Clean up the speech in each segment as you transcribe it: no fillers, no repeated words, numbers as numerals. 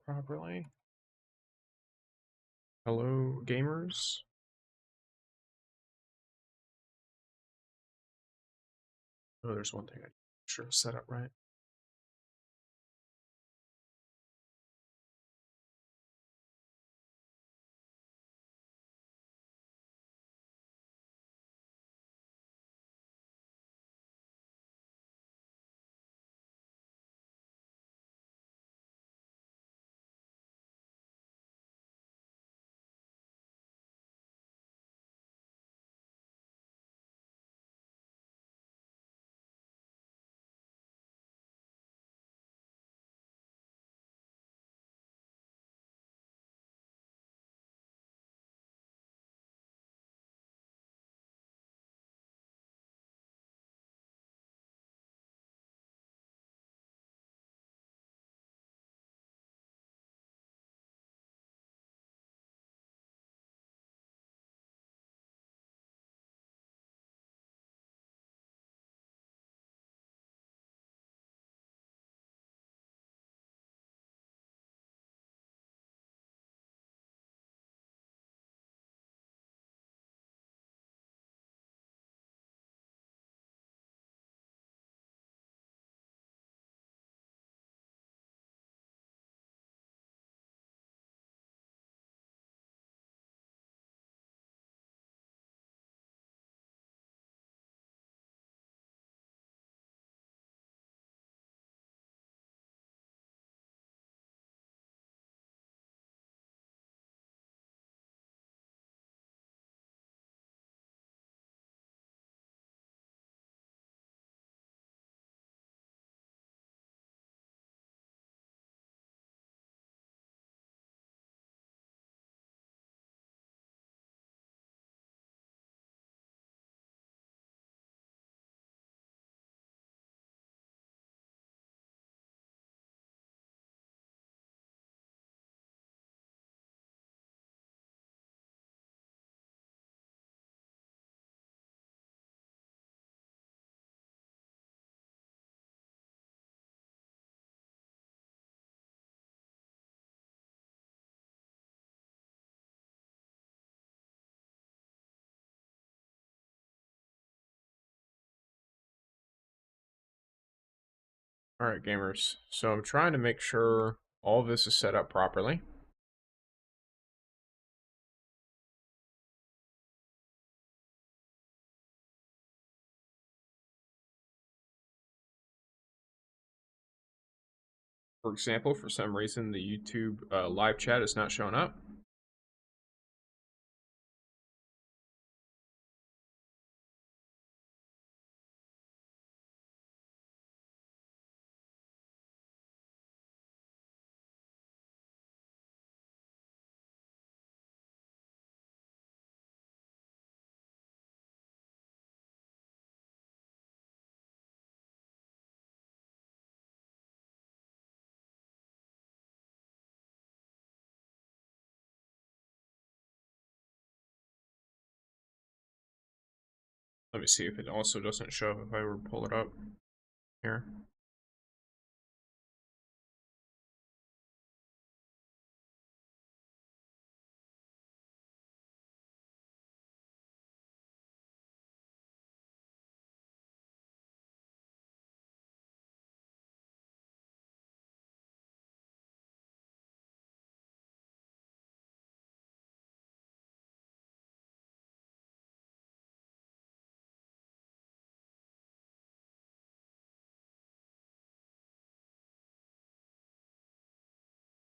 properly. Hello, gamers. Oh, there's one thing I should have set up right. All right, gamers. So I'm trying to make sure all of this is set up properly. For example, for some reason, the YouTube live chat is not showing up. Let me see if it also doesn't show up if I were to pull it up here.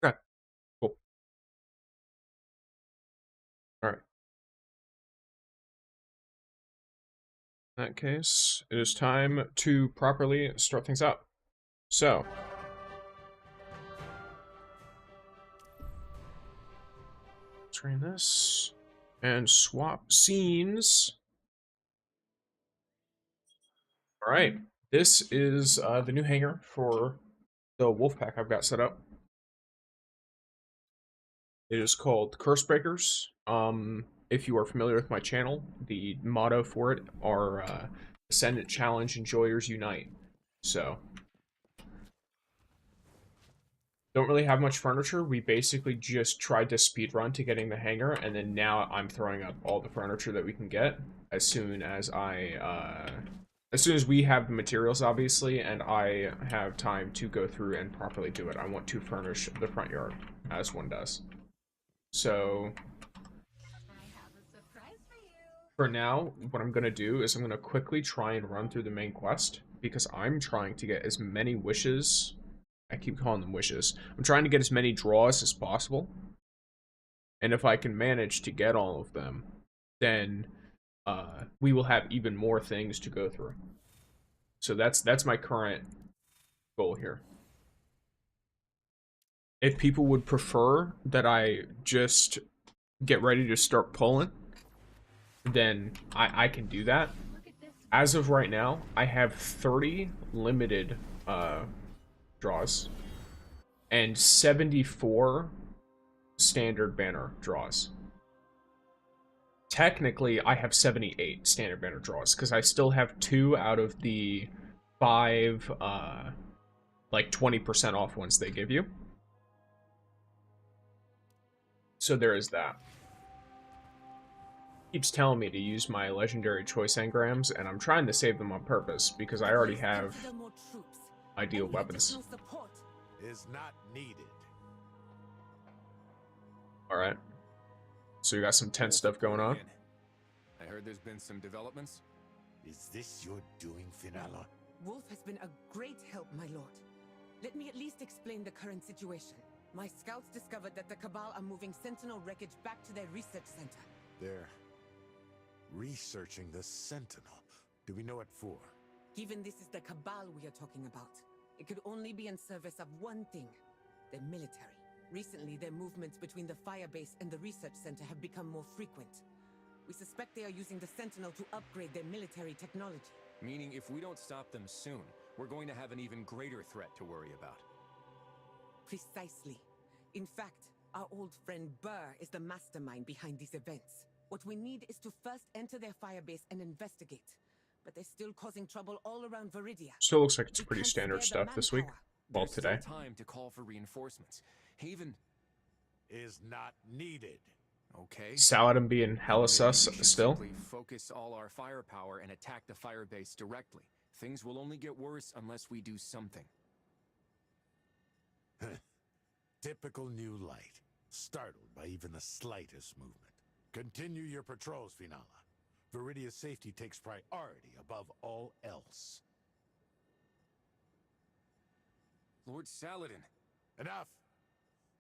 Okay, cool. All right. In that case, it is time to properly start things up. So, screen this and swap scenes. All right, this is the new hangar for the wolf pack I've got set up. It is called Curse Breakers. If you are familiar with my channel, the motto for it are Ascendant Challenge, Enjoyers Unite. So, don't really have much furniture. We basically just tried to speed run to getting the hangar, and then now I'm throwing up all the furniture that we can get as soon as as soon as we have the materials, obviously, and I have time to go through and properly do it. I want to furnish the front yard, as one does. So, for now, what I'm going to do is I'm going to quickly try and run through the main quest, because I'm trying to get as many wishes. I keep calling them wishes. I'm trying to get as many draws as possible. And if I can manage to get all of them, then we will have even more things to go through. So that's my current goal here. If people would prefer that I just get ready to start pulling, then I can do that. As of right now, I have 30 limited draws and 74 standard banner draws. Technically, I have 78 standard banner draws because I still have 2 out of the 5 like 20% off ones they give you. So there is that. Keeps telling me to use my legendary choice engrams, and I'm trying to save them on purpose because I already have ideal weapons. Is not needed. Alright. So you got some tense stuff going on. I heard there's been some developments. Is this your doing, Finala? Wolf has been a great help, my lord. Let me at least explain the current situation. My scouts discovered that the Cabal are moving Sentinel wreckage back to their research center. They're researching the Sentinel. Do we know what for? Given this is the Cabal we are talking about, it could only be in service of one thing: the military. Recently, their movements between the firebase and the research center have become more frequent. We suspect they are using the Sentinel to upgrade their military technology. Meaning if we don't stop them soon, we're going to have an even greater threat to worry about. Precisely. In fact, our old friend Burr is the mastermind behind these events. What we need is to first enter their firebase and investigate. But they're still causing trouble all around Viridia. Still looks like it's pretty standard stuff this week. Well, There's today. still time to call for reinforcements. Haven Is not needed. Okay. Saladin being hella Maybe sus we should still. simply focus all our firepower and attack the firebase directly. Things will only get worse unless we do something. Typical new light. Startled by even the slightest movement. Continue your patrols, Finala. Viridia's safety takes priority above all else. Lord Saladin. Enough!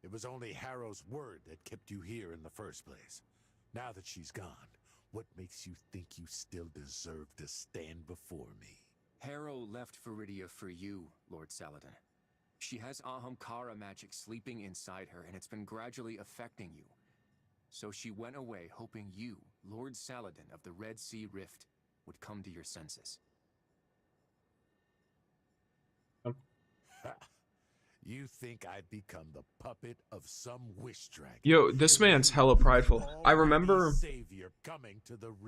It was only Harrow's word that kept you here in the first place. Now that she's gone, what makes you think you still deserve to stand before me? Harrow left Viridia for you, Lord Saladin. She has Ahamkara magic sleeping inside her, and it's been gradually affecting you. So she went away hoping you, Lord Saladin of the Red Sea Rift, would come to your senses. You think I've become the puppet of some wish dragon? Yo, this man's hella prideful. I remember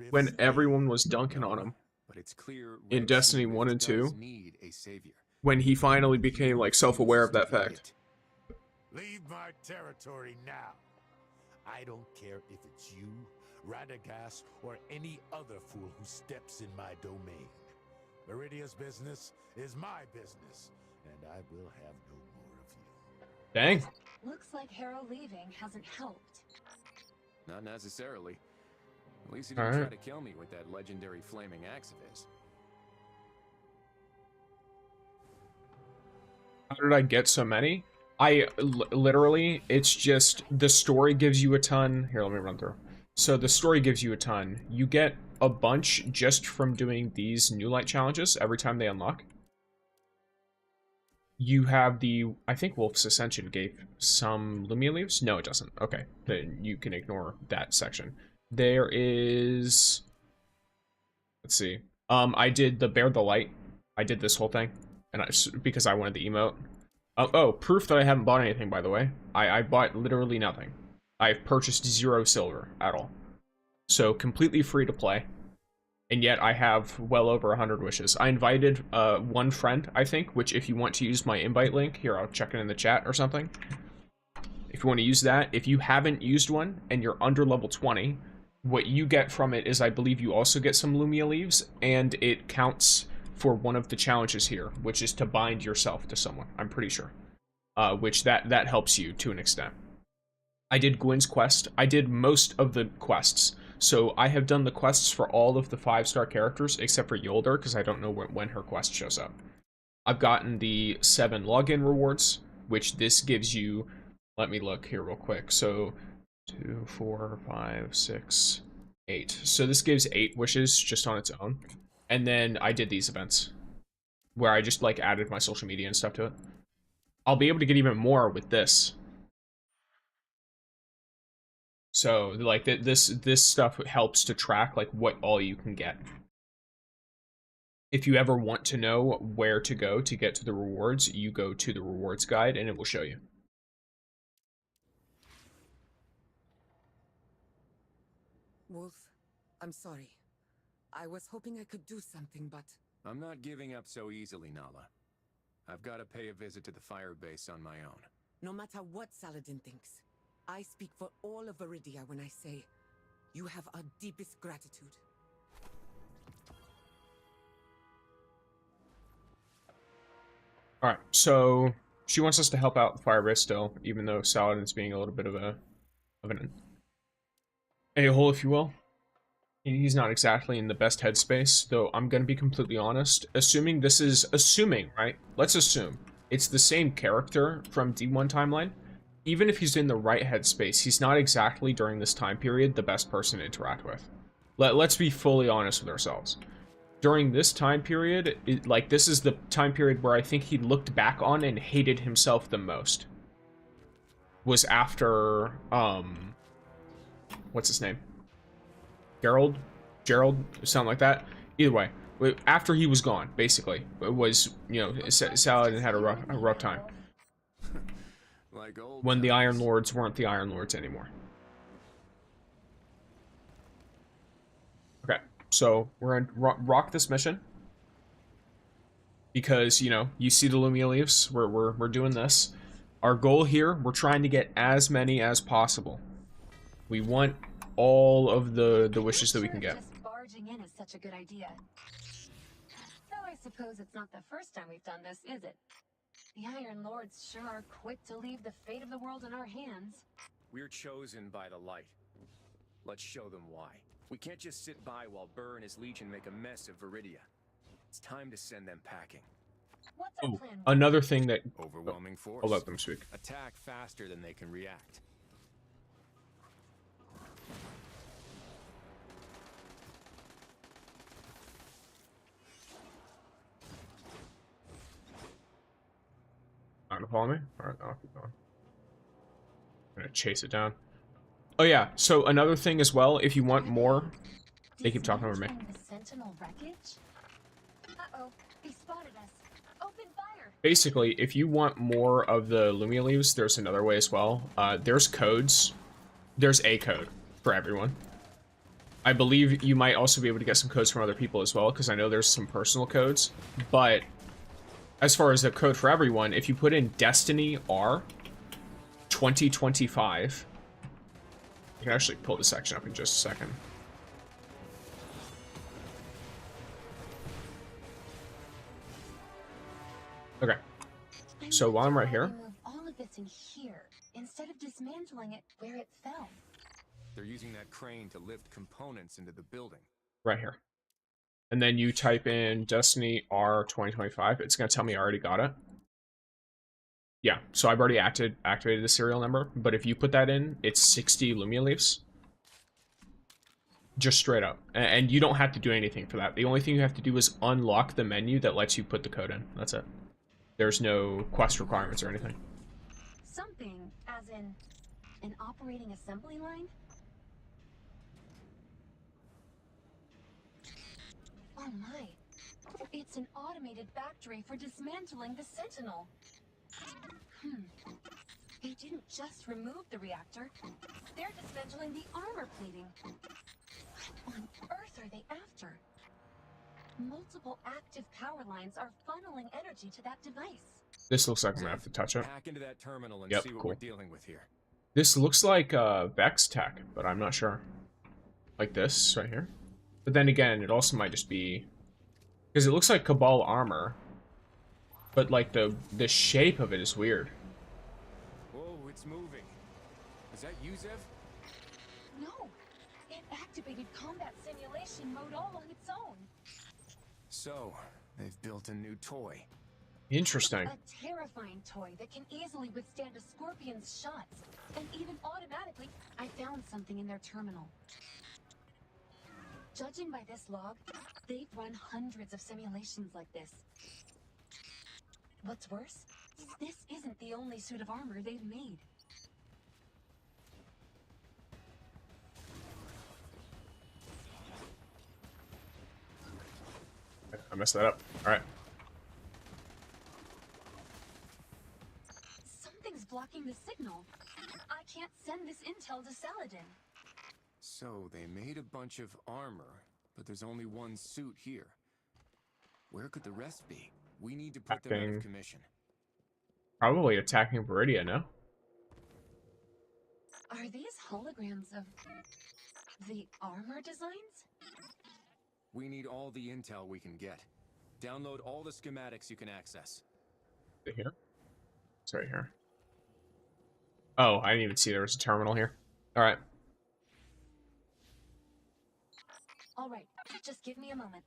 when everyone was dunking on him But it's clear in Red Destiny Sea 1 and Rift 2, does need a savior. when he finally became like self-aware of that fact. Leave my territory now. I don't care if it's you, Radagast, or any other fool who steps in my domain. Viridia's business is my business, and I will have no more of you. Dang. Looks like Harrow leaving hasn't helped. Not necessarily. At least he didn't Alright. try to kill me with that legendary flaming axe of his. How did I get so many? Literally, it's just, the story gives you a ton. Here, let me run through. So the story gives you a ton. You get a bunch just from doing these new light challenges every time they unlock. You have the, I think Wolf's Ascension gave some Lumia leaves? No, it doesn't. Okay, then you can ignore that section. There is, let's see. I did the Bear the Light. I did this whole thing, and because I wanted the emote. Oh, proof that I haven't bought anything, by the way. I bought literally nothing. I've purchased 0 silver at all. So, completely free to play. And yet I have well over 100 wishes. I invited one friend, I think, which if you want to use my invite link, here, I'll check it in the chat or something. If you want to use that, if you haven't used one and you're under level 20, what you get from it is I believe you also get some Lumia leaves, and it counts for one of the challenges here, which is to bind yourself to someone, I'm pretty sure. Which that helps you to an extent. I did Gwyn's quest. I did most of the quests. So I have done the quests for all of the 5-star characters except for Yolder, because I don't know when her quest shows up. I've gotten the 7 login rewards, which this gives you. Let me look here real quick. So 2, 4, 5, 6, 8. So this gives 8 wishes just on its own. And then I did these events where I just like added my social media and stuff to it. I'll be able to get even more with this. So like this stuff helps to track like what all you can get. If you ever want to know where to go to get to the rewards, you go to the rewards guide and it will show you. Wolf, I'm sorry. I was hoping I could do something, but... I'm not giving up so easily, Nala. I've got to pay a visit to the fire base on my own. No matter what Saladin thinks, I speak for all of Viridia when I say you have our deepest gratitude. All right, so she wants us to help out the fire base still, even though Saladin's being a little bit of an a-hole, if you will. He's not exactly in the best headspace, though I'm gonna be completely honest. Assuming, right? Let's assume it's the same character from D1 timeline. Even if he's in the right headspace, he's not exactly during this time period the best person to interact with. Let's be fully honest with ourselves. During this time period, this is the time period where I think he looked back on and hated himself the most. Was after, what's his name? Gerald, something like that. Either way, after he was gone, basically, it was, you know, Saladin had a rough time. Like old When the times. Iron Lords weren't the Iron Lords anymore. Okay, so we're gonna rock this mission because, you know, you see the Lumia leaves. We're doing this. Our goal here, we're trying to get as many as possible. We want all of the wishes that we can get. Just barging in is such a good idea. Though I suppose it's not the first time we've done this, is it? The Iron Lords sure are quick to leave the fate of the world in our hands. We're chosen by the light. Let's show them why. We can't just sit by while Burr and his legion make a mess of Viridia. It's time to send them packing. What's our Oh, plan? another thing that... Overwhelming force. I'll let them speak. Attack faster than they can react. Not gonna follow me? Alright, I'll keep going. I'm gonna chase it down. Oh yeah, so another thing as well, if you want more... They keep talking over me. Dismantling the Sentinel wreckage? Uh-oh, they spotted us. Open fire! Basically, if you want more of the Lumia leaves, there's another way as well. There's codes. There's a code for everyone. I believe you might also be able to get some codes from other people as well, because I know there's some personal codes. But as far as the code for everyone, if you put in Destiny R 2025, I can actually pull this section up in just a second. Okay, so while I'm right here, Move all of this in here instead of dismantling it where it fell. They're using that crane to lift components into the building. right here. And then you type in Destiny R 2025. It's going to tell me I already got it. Yeah, so I've already activated the serial number. But if you put that in, it's 60 Lumia leaves. Just straight up. And you don't have to do anything for that. The only thing you have to do is unlock the menu that lets you put the code in. That's it. There's no quest requirements or anything. Something, as in an operating assembly line? Oh my. It's an automated factory for dismantling the Sentinel. They didn't just remove the reactor. They're dismantling the armor plating. What on earth are they after? Multiple active power lines are funneling energy to that device. This looks like I'm gonna have to touch it. Hack into that terminal and Yep, see what cool. we're dealing with here. This looks like Vex tech, but I'm not sure. Like this right here. But then again, it also might just be because it looks like Cabal armor, but like the shape of it is weird. Whoa, it's moving. Is that you, Zev? No, it activated combat simulation mode all on its own. So, they've built a new toy. Interesting. A terrifying toy that can easily withstand a scorpion's shots, and even automatically. I found something in their terminal. Judging by this log, they've run hundreds of simulations like this. What's worse, this isn't the only suit of armor they've made. I messed that up. All right. Something's blocking the signal. I can't send this intel to Saladin. So, they made a bunch of armor, but there's only one suit here. Where could the rest be? We need to put them out of commission. Probably attacking Viridia, no? Are these holograms of the armor designs? We need all the intel we can get. Download all the schematics you can access. Is it here? It's right here. Oh, I didn't even see there was a terminal here. All right. All right, just give me a moment.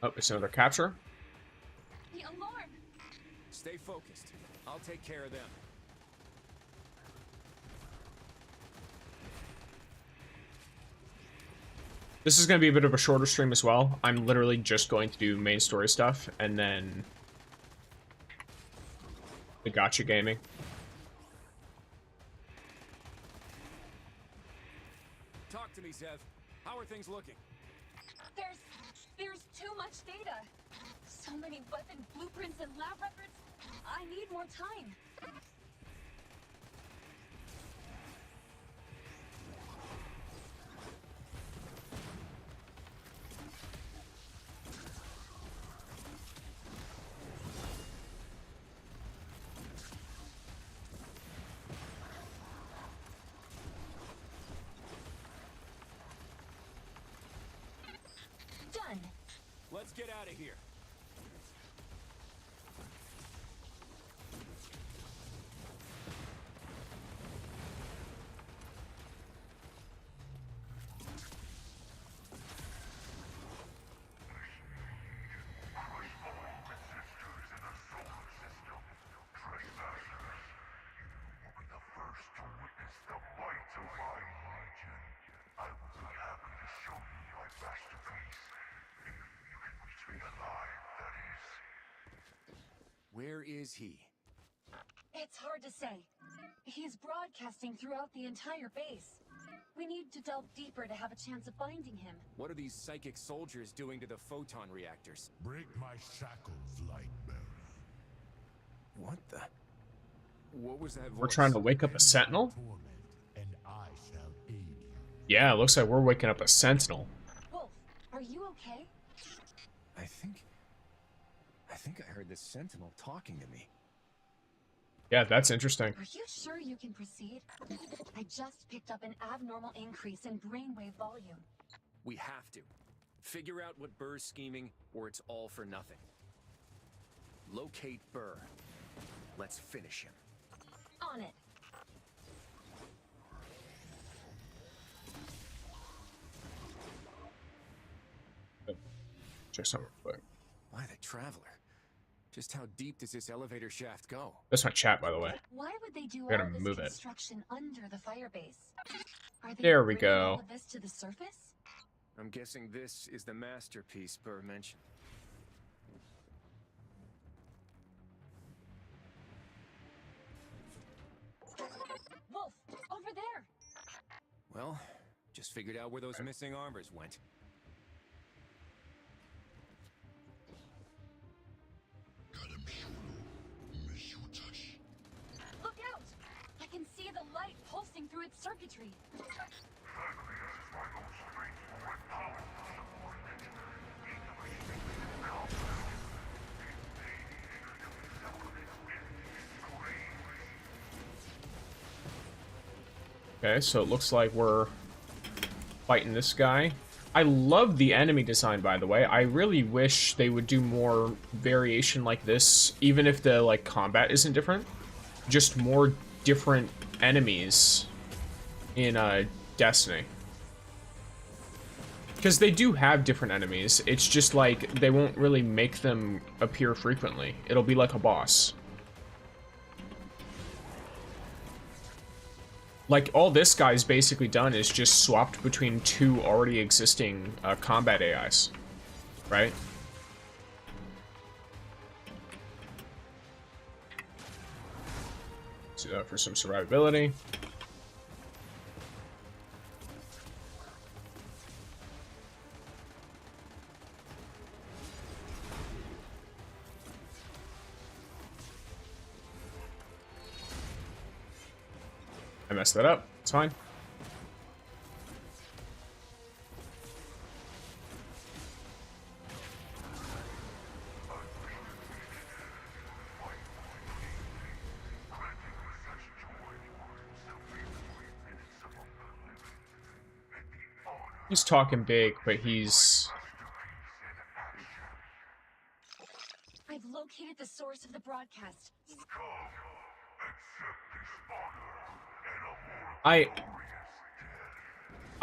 Oh, it's another capture. The alarm! Stay focused. I'll take care of them. This is going to be a bit of a shorter stream as well. I'm literally just going to do main story stuff and then the gotcha gaming. Talk to me, Zev. How are things looking? There's too much data. So many weapon blueprints and lab records. I need more time. Done. Let's get out of here. Where is he? It's hard to say. He's broadcasting throughout the entire base. We need to delve deeper to have a chance of finding him. What are these psychic soldiers doing to the photon reactors? Break my shackles, Lightbearer. What the? What was that voice? We're trying to wake up a sentinel? Torment, and I shall aid you. Yeah, it looks like we're waking up a sentinel. Wolf, are you okay? I think I heard the Sentinel talking to me. Yeah, that's interesting. Are you sure you can proceed? I just picked up an abnormal increase in brainwave volume. We have to. Figure out what Burr's scheming, or it's all for nothing. Locate Burr. Let's finish him. On it. Check something real quick. Why the Traveler? Just how deep does this elevator shaft go? That's my chat, by the way. Why would they do Gotta all this move it. construction under the firebase? Are they There we bringing go. all of this to the surface? I'm guessing this is the masterpiece Burr mentioned. Wolf, over there! Well, just figured out where those missing armors went. Look out! I can see the light pulsing through its circuitry. Frankly, this is my most faithful and powerful Okay, so it looks like we're fighting this guy. I love the enemy design, by the way. I really wish they would do more variation like this, even if the like combat isn't different. Just more different enemies in Destiny. Because they do have different enemies. It's just like they won't really make them appear frequently. It'll be like a boss. Like, all this guy's basically done is just swapped between two already existing combat AIs, right? So, for some survivability. I messed that up. It's fine. He's talking big, but he's... I've located the source of the broadcast. I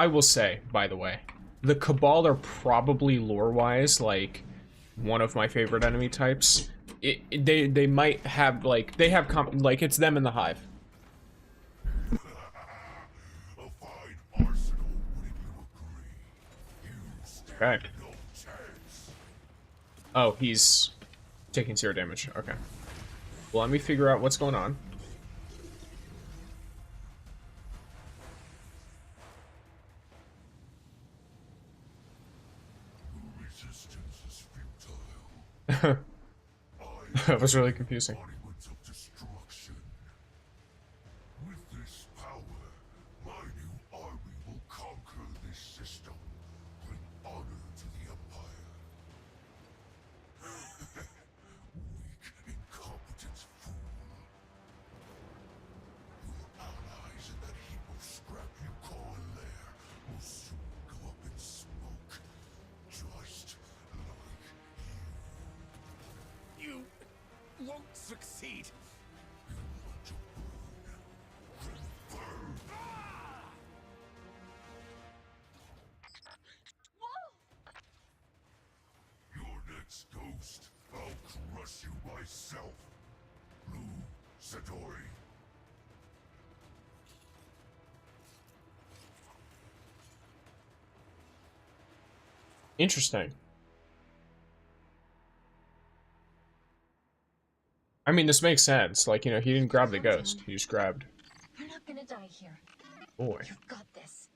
will say, by the way, the Cabal are probably lore-wise, like, one of my favorite enemy types. They might have, like, they have, like, it's them in the Hive. Okay. Oh, he's taking 0 damage. Okay. Well, let me figure out what's going on. That was really confusing. With this power, my new army will conquer this system, bring honor to the Empire. Weak, incompetent fool. Your allies in that heap of scrap you call a lair will soon go up in smoke, just like you. You won't succeed. You want to burn. Your next ghost, I'll crush you myself. Blue Satori. Interesting. I mean, this makes sense. Like, you know, he didn't grab the ghost. He just grabbed... You're not gonna die here. Boy. You've got this.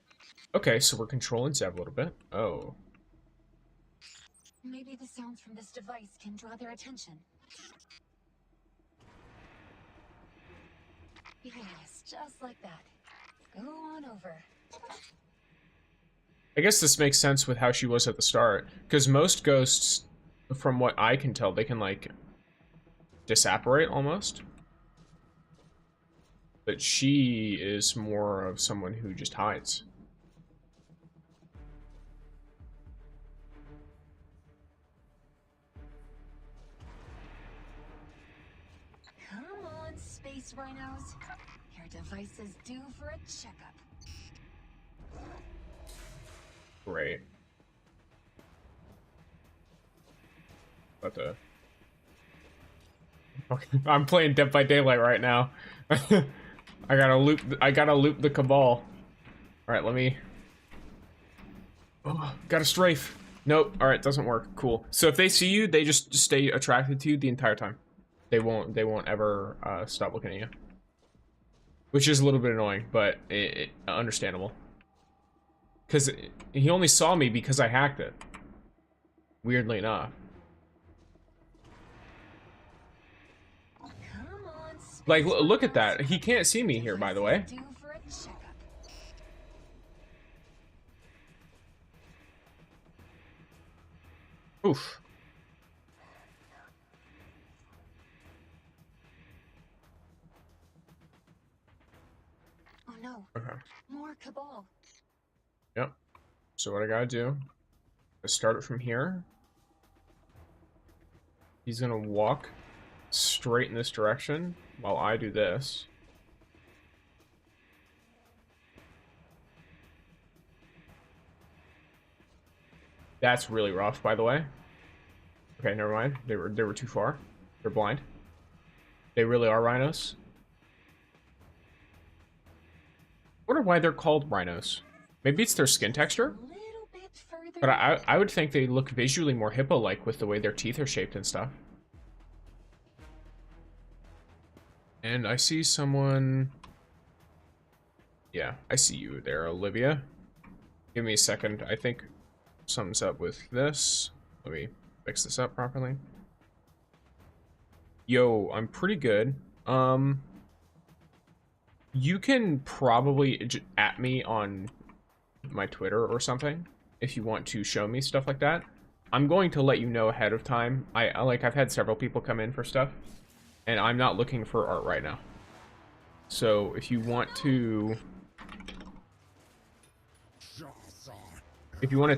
Okay, so we're controlling Zev a little bit. Oh. Maybe the sounds from this device can draw their attention. Yes, just like that. Go on over. I guess this makes sense with how she was at the start. Because most ghosts, from what I can tell, they can, like, disapparate almost. But she is more of someone who just hides. Come on, space rhinos. Your device is due for a checkup. Great. But I'm playing Dead by Daylight right now. I gotta loop the Cabal. Alright, let me... Oh, got a strafe. Nope. Alright, doesn't work. Cool. So if they see you, they just stay attracted to you the entire time. They won't ever stop looking at you. Which is a little bit annoying, but understandable. Because he only saw me because I hacked it. Weirdly enough. Like, look at that. He can't see me here, by the way. Oof. Oh know. Okay. More Cabal. Yep. So what I gotta do is start it from here. He's gonna walk straight in this direction while I do this. That's really rough, by the way. Okay, never mind. They were too far. They're blind. They really are rhinos. I wonder why they're called rhinos. Maybe it's their skin texture? A little bit further. But I would think they look visually more hippo-like with the way their teeth are shaped and stuff. And I see someone... Yeah, I see you there, Olivia. Give me a second. I think something's up with this. Let me fix this up properly. Yo, I'm pretty good. You can probably at me on my Twitter or something if you want to show me stuff like that. I'm going to let you know ahead of time. I've had several people come in for stuff, and I'm not looking for art right now. So if you want to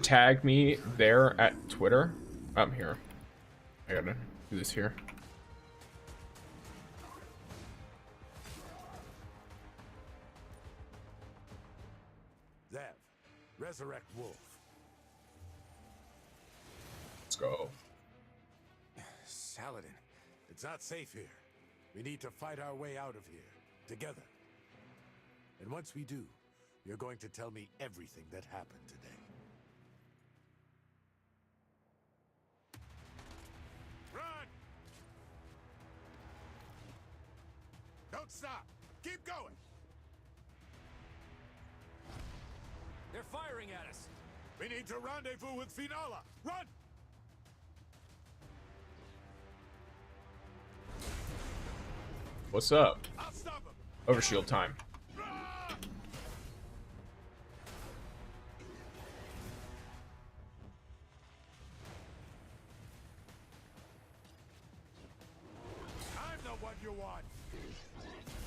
tag me there at Twitter, I'm here. I gotta do this here. Zev, resurrect Wolf. Let's go. Saladin. It's not safe here. We need to fight our way out of here, together. And once we do, you're going to tell me everything that happened today. Run! Don't stop! Keep going! They're firing at us. We need to rendezvous with Finala! Run! What's up? I'll stop him! Overshield time. I'm the one you want!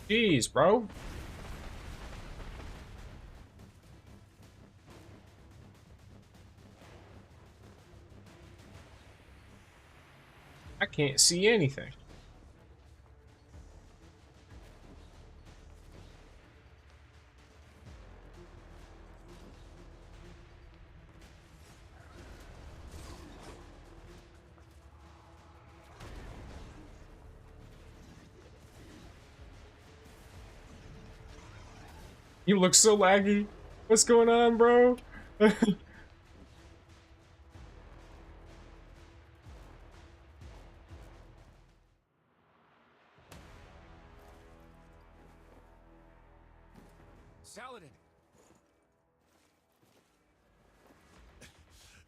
Jeez, bro. I can't see anything. You look so laggy. What's going on, bro? Saladin.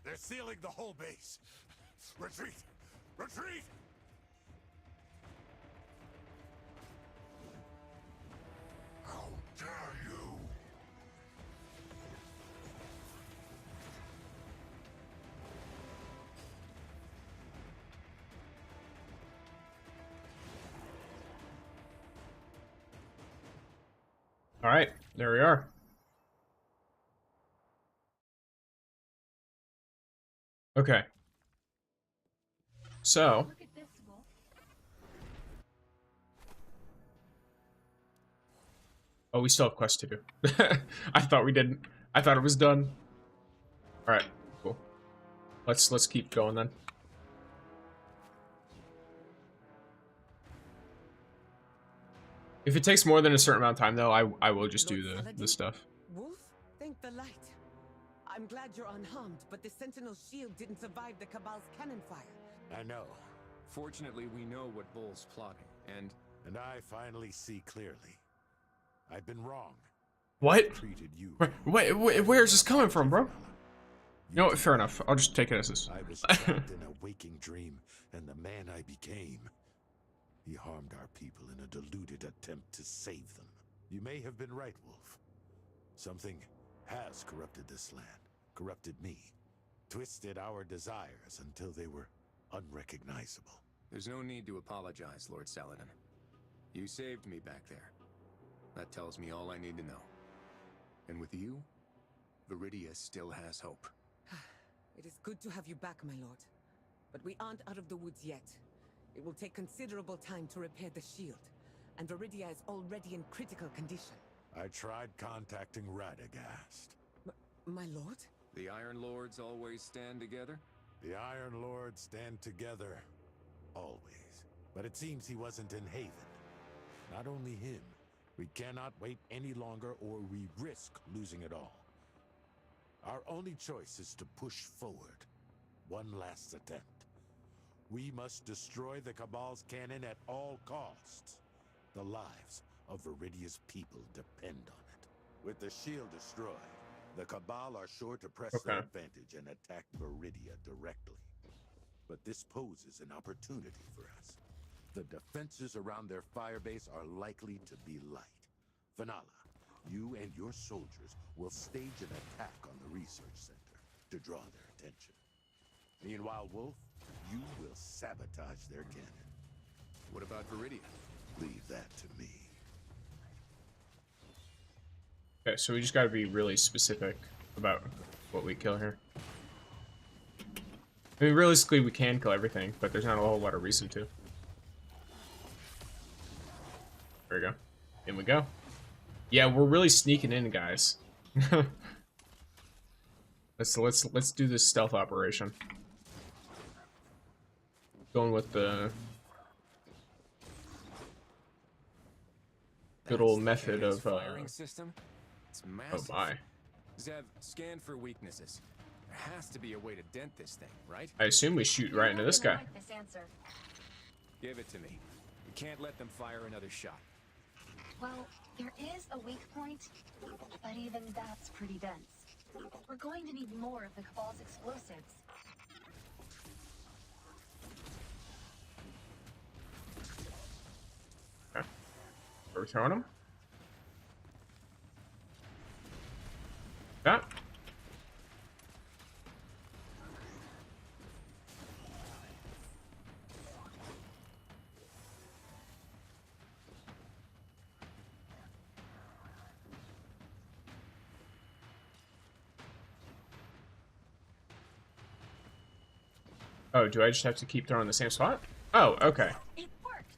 They're sealing the whole base. Retreat! Retreat! How dare you! All right, there we are. Okay. So, Look at this, Wolf. oh, we still have quest to do. I thought we didn't. I thought it was done. All right, cool. Let's keep going then. If it takes more than a certain amount of time, though, I will just do the stuff. Wolf, thank the light. I'm glad you're unharmed, but the Sentinel's shield didn't survive the Cabal's cannon fire. I know. Fortunately, we know what Bull's plotting, and And I finally see clearly. I've been wrong. What? Treated you. Where's this coming from, bro? You You know what? Fair enough. I'll just take it as this. I was trapped in a waking dream, and the man I became. He harmed our people in a deluded attempt to save them. You may have been right, Wolf. Something has corrupted this land, corrupted me, twisted our desires until they were unrecognizable. there's no need to apologize, Lord Saladin. You saved me back there. That tells me all I need to know. And with you, Viridia still has hope. It is good to have you back, my lord. But we aren't out of the woods yet. It will take considerable time to repair the shield, and Viridia is already in critical condition. I tried contacting Radagast. My lord? The Iron Lords always stand together? The Iron Lords stand together, always. But it seems he wasn't in Haven. Not only him. We cannot wait any longer or we risk losing it all. Our only choice is to push forward. One last attempt. We must destroy the Cabal's cannon at all costs. The lives of Viridia's people depend on it. With the shield destroyed, the Cabal are sure to press their advantage and attack Viridia directly. But this poses an opportunity for us. The defenses around their firebase are likely to be light. Vanala, you and your soldiers will stage an attack on the research center to draw their attention. Meanwhile, Wolf, you will sabotage their cannon. What about Viridia? Leave that to me. Okay, so we just gotta be really specific about what we kill here. I mean, realistically, we can kill everything, but there's not a whole lot of reason to. There we go. In we go. Yeah, we're really sneaking in, guys. let's do this stealth operation. Going with the good old method of firing system. It's oh massive. my. Zev, scan for weaknesses. There has to be a way to dent this thing, right? I assume we shoot right into this guy. Like this answer. Give it to me. We can't let them fire another shot. Well, there is a weak point, but even that's pretty dense. We're going to need more of the Cabal's explosives. Okay. Are we throwing him? That. Oh, do I just have to keep throwing the same spot? Oh, okay. It worked!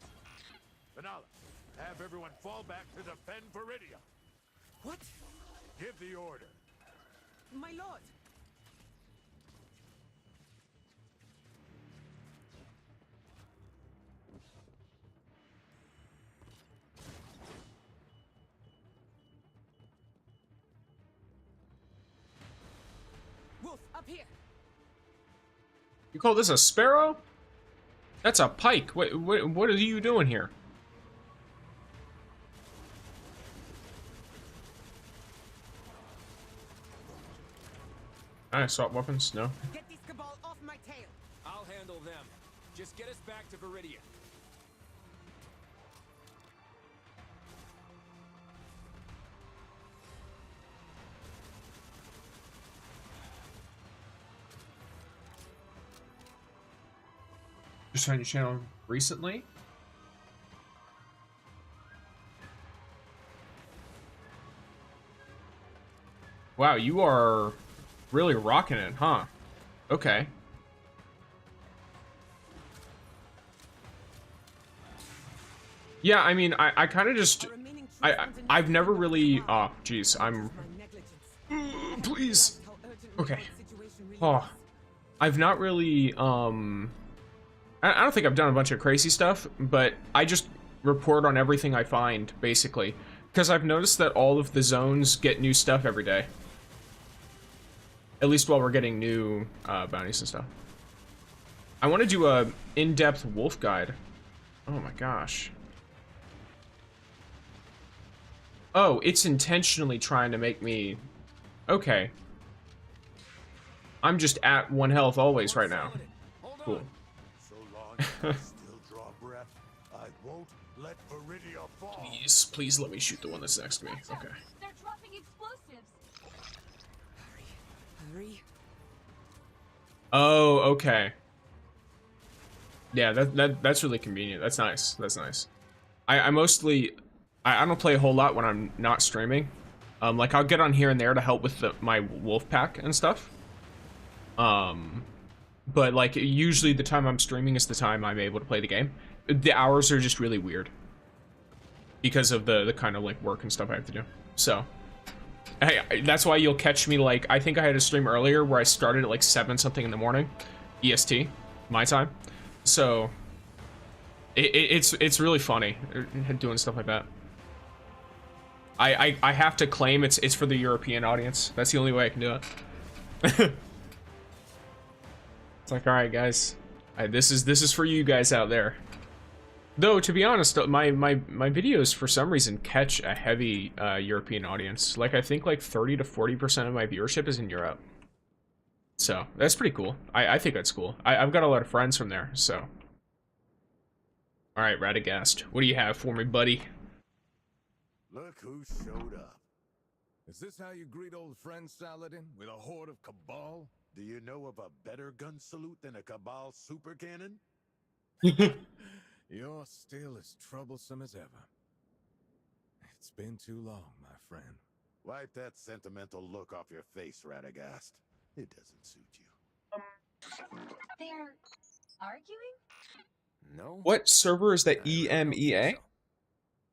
Vanala, have everyone fall back to defend Viridia. What? Give the order. My lord! Wolf, up here! You call this a sparrow? That's a pike. What are you doing here? I swap weapons. No. Get this Cabal off my tail! I'll handle them. Just get us back to Viridia. Just on your channel recently? Wow, you are really rocking it, huh? Okay. Yeah, I mean, I kind of just... I've never really... Oh, jeez, I'm... Please. Okay. Oh. I've not really, I don't think I've done a bunch of crazy stuff, but I just report on everything I find, basically. Because I've noticed that all of the zones get new stuff every day. At least while we're getting new bounties and stuff. I want to do a in-depth wolf guide. Oh my gosh. Oh, it's intentionally trying to make me... Okay. I'm just at 1 health always right now. Cool. So long as I still draw breath, I won't let Viridia fall. Please let me shoot the one that's next to me. Okay. They're dropping explosives! Hurry. Oh, okay. Yeah, that's really convenient. That's nice. That's nice. I mostly... I don't play a whole lot when I'm not streaming. Like I'll get on here and there to help with my wolf pack and stuff. But like usually the time I'm streaming is the time I'm able to play the game. The hours are just really weird because of the kind of like work and stuff I have to do. So that's why you'll catch me like, I think I had a stream earlier where I started at like 7 something in the morning, EST, my time. So it's really funny doing stuff like that. I have to claim it's for the European audience. That's the only way I can do it. It's like, all right, guys, this is for you guys out there. Though, to be honest, my videos for some reason catch a heavy European audience. Like I think like 30 to 40% of my viewership is in Europe. So that's pretty cool. I think that's cool. I've got a lot of friends from there. So, all right, Radagast, what do you have for me, buddy? Look who showed up. Is this how you greet old friend Saladin? With a horde of Cabal? Do you know of a better gun salute than a Cabal super cannon? You're still as troublesome as ever. It's been too long, my friend. Wipe that sentimental look off your face, Radagast. It doesn't suit you. They're arguing? No. What server is that EMEA?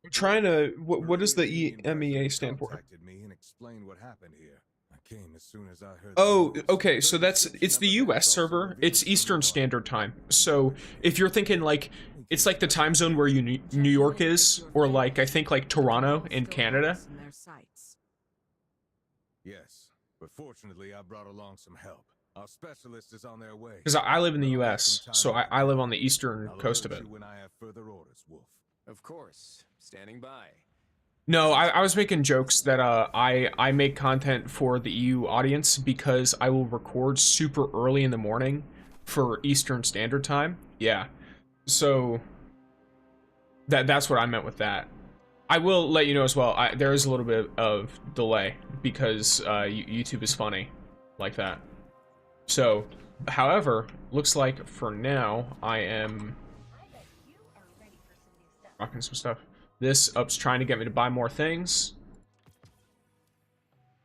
I'm trying to. What does the EMEA stand for? Me and explained what happened here. I came as soon as I heard. Oh, okay. So it's the US server. It's Eastern Standard Time. So if you're thinking like it's like the time zone where New York is, or like I think like Toronto in Canada. Yes, but fortunately I brought along some help. Our specialist is on their way. Because I live in the US, so I live on the eastern coast of it. When I have further orders, Wolf. Of course. Standing by. No, I was making jokes that I make content for the EU audience because I will record super early in the morning for Eastern Standard Time. Yeah. So that's what I meant with that. I will let you know as well, there is a little bit of delay because YouTube is funny like that. So, however, looks like for now I am rocking some stuff. This up's trying to get me to buy more things.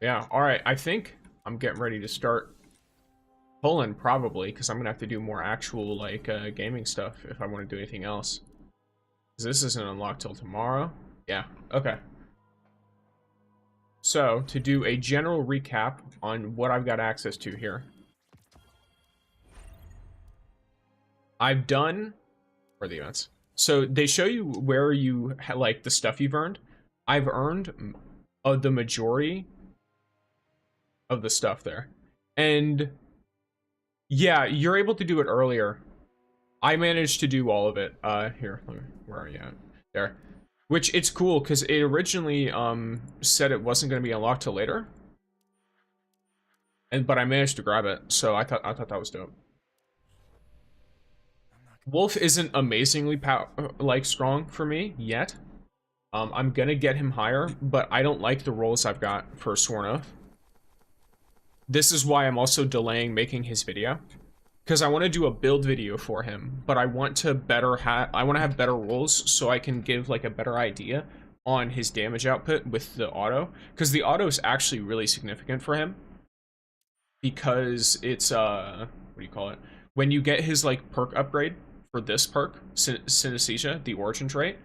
Yeah, alright, I think I'm getting ready to start pulling probably, because I'm going to have to do more actual, like, gaming stuff if I want to do anything else. This isn't unlocked till tomorrow. Yeah, okay. So, to do a general recap on what I've got access to here. I've done... Where are the events? So they show you where you like the stuff you've earned. I've earned the majority of the stuff there, and yeah, you're able to do it earlier. I managed to do all of it. Here, where are you at? There. Which it's cool because it originally said it wasn't going to be unlocked till later, but I managed to grab it, so I thought that was dope. Wolf isn't amazingly strong for me yet. I'm gonna get him higher, but I don't like the rolls I've got for Sworn Oath. This is why I'm also delaying making his video, because I want to do a build video for him, but I want to have better rolls so I can give like a better idea on his damage output with the auto, because the auto is actually really significant for him, because it's what do you call it, when you get his like perk upgrade for this perk, Synesthesia, the origin trait,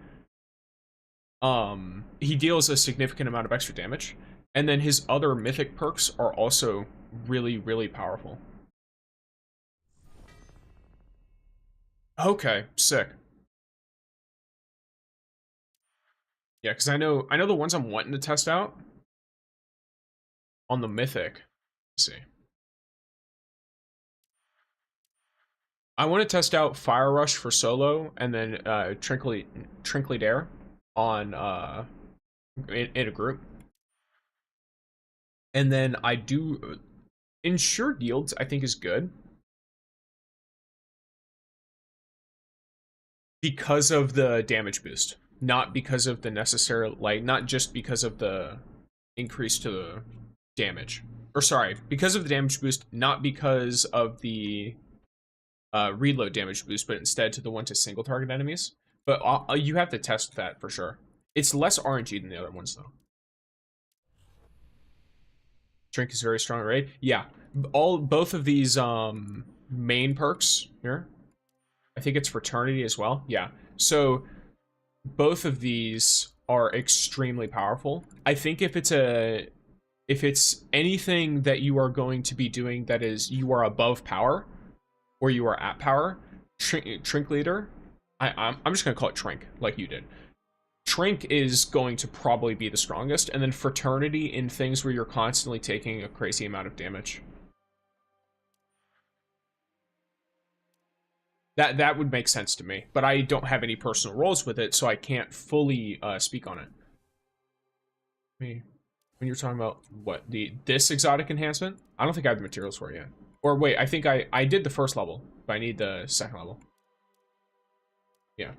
he deals a significant amount of extra damage, and then his other mythic perks are also really, really powerful. Okay, sick. Yeah, because I know the ones I'm wanting to test out on the mythic. Let's see. I want to test out Fire Rush for solo, and then Trinkly Dare on in a group. And then I do Insured Yields, I think is good, because of the damage boost, not because of the necessary, like, not just because of the increase to the damage. Or sorry, because of the damage boost, not because of the reload damage boost, but instead to the one to single target enemies. But you have to test that for sure. It's less RNG than the other ones, though. Shrink is very strong, right? Yeah. Both of these main perks here. I think it's Fraternity as well. Yeah. So both of these are extremely powerful. I think if it's anything that you are going to be doing that is you are above power or you are at power, Trink Leader, I'm just gonna call it Trink like you did. Trink is going to probably be the strongest, and then Fraternity in things where you're constantly taking a crazy amount of damage. That would make sense to me, but I don't have any personal roles with it, so I can't fully speak on it. When you're talking about what this exotic enhancement, I don't think I have the materials for it yet. Or wait, I think I did the first level, but I need the second level. Yeah.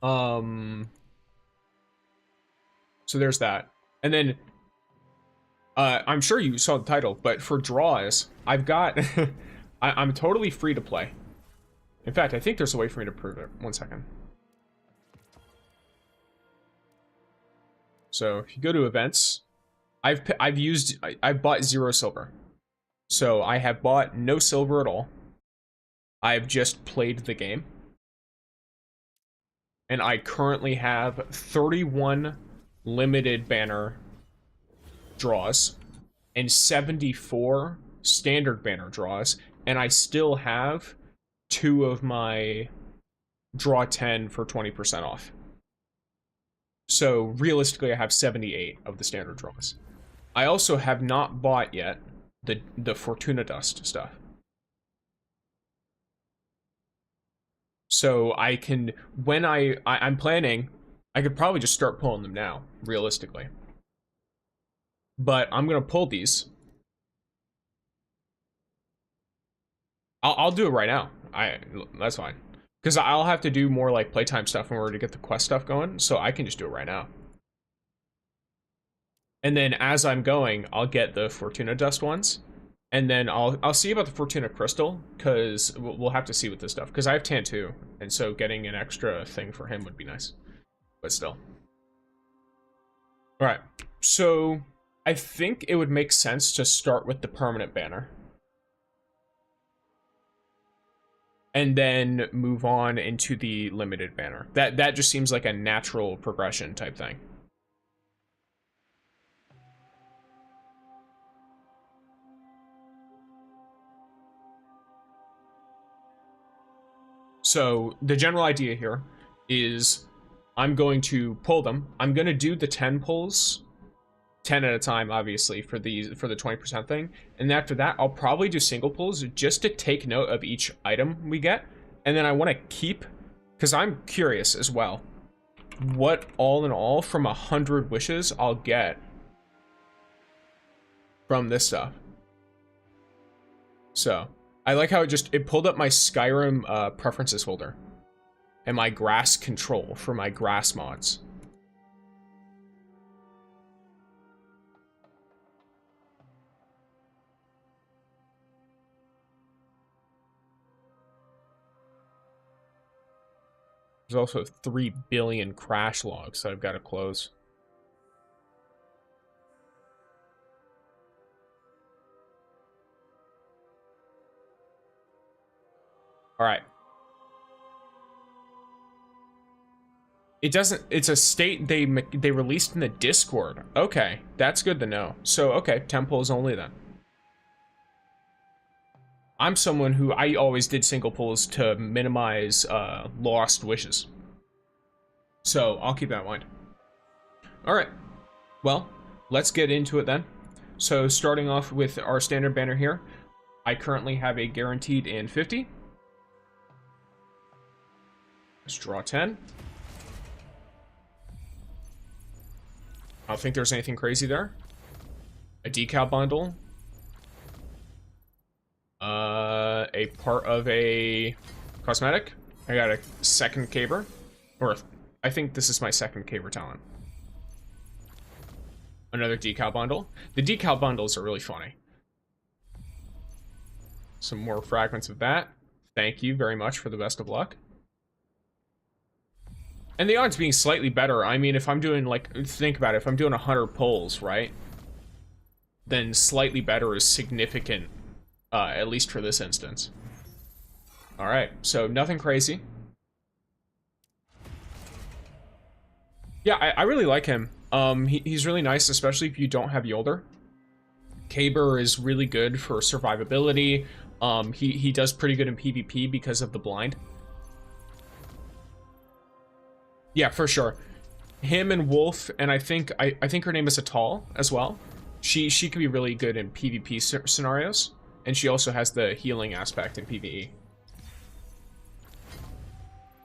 So there's that, and then I'm sure you saw the title, but for draws, I've got I'm totally free to play. In fact, I think there's a way for me to prove it. 1 second. So if you go to events, I bought 0 silver. So I have bought no silver at all. I've just played the game. And I currently have 31 limited banner draws and 74 standard banner draws, and I still have 2 of my draw 10 for 20% off. So realistically, I have 78 of the standard draws. I also have not bought yet the Fortuna Dust stuff. So I can, when I'm planning, I could probably just start pulling them now, realistically. But I'm gonna pull these. I'll do it right now. That's fine. Because I'll have to do more like playtime stuff in order to get the quest stuff going, so I can just do it right now. And then as I'm going, I'll get the Fortuna Dust ones. And then I'll see about the Fortuna Crystal, because we'll have to see with this stuff. Because I have Tan too, and so getting an extra thing for him would be nice. But still. Alright, so I think it would make sense to start with the permanent banner. And then move on into the limited banner. That just seems like a natural progression type thing. So the general idea here is I'm going to pull them. I'm going to do the 10 pulls, 10 at a time, obviously, for the 20% thing. And after that, I'll probably do single pulls just to take note of each item we get. And then I want to keep, because I'm curious as well, what all in all from 100 wishes I'll get from this stuff. So I like how it pulled up my Skyrim preferences folder and my grass control for my grass mods. There's also 3 billion crash logs that I've got to close. All right. It doesn't, it's a state they released in the Discord. Okay, that's good to know. So, okay, temples only then. I'm someone who, I always did single pulls to minimize lost wishes. So, I'll keep that in mind. Alright, well, let's get into it then. So, starting off with our standard banner here, I currently have a guaranteed in 50. Let's draw 10. I don't think there's anything crazy there. A decal bundle. A part of a cosmetic. I got a second caber. Or, I think this is my second caber talent. Another decal bundle. The decal bundles are really funny. Some more fragments of that. Thank you very much for the best of luck. And the odds being slightly better, I mean, if I'm doing, like, think about it, if I'm doing 100 pulls, right? then slightly better is significant, at least for this instance. All right, so nothing crazy. Yeah, I really like him. He's really nice, especially if you don't have Yolder. Caber is really good for survivability. He does pretty good in PvP because of the blind. Yeah, for sure. Him and Wolf, and I think her name is Atal as well. She could be really good in PvP scenarios, and she also has the healing aspect in PvE.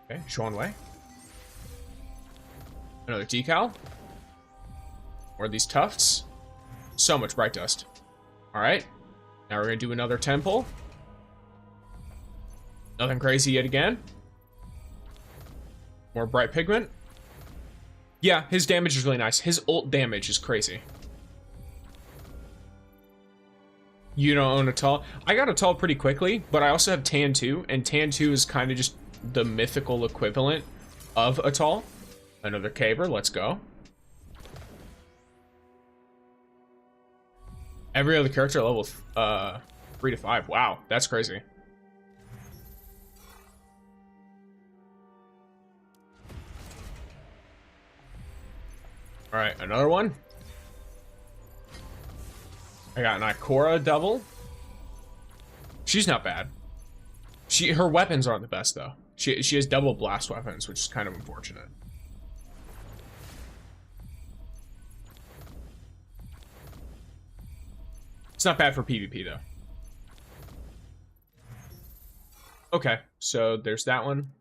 Okay, Xuan Wei. Another decal. More of these tufts. So much bright dust. Alright. Now we're gonna do another temple. Nothing crazy yet again. More bright pigment. Yeah, his damage is really nice. His ult damage is crazy. You don't own a Tal. I got a Tal pretty quickly, but I also have Tan 2, and Tan 2 is kind of just the mythical equivalent of a Tal. Another Caber, let's go. Every other character level 3 to 5. Wow, that's crazy. All right, another one. I got an Ikora double. She's not bad. Her weapons aren't the best though. She has double blast weapons, which is kind of unfortunate. It's not bad for PvP though. Okay, so there's that one.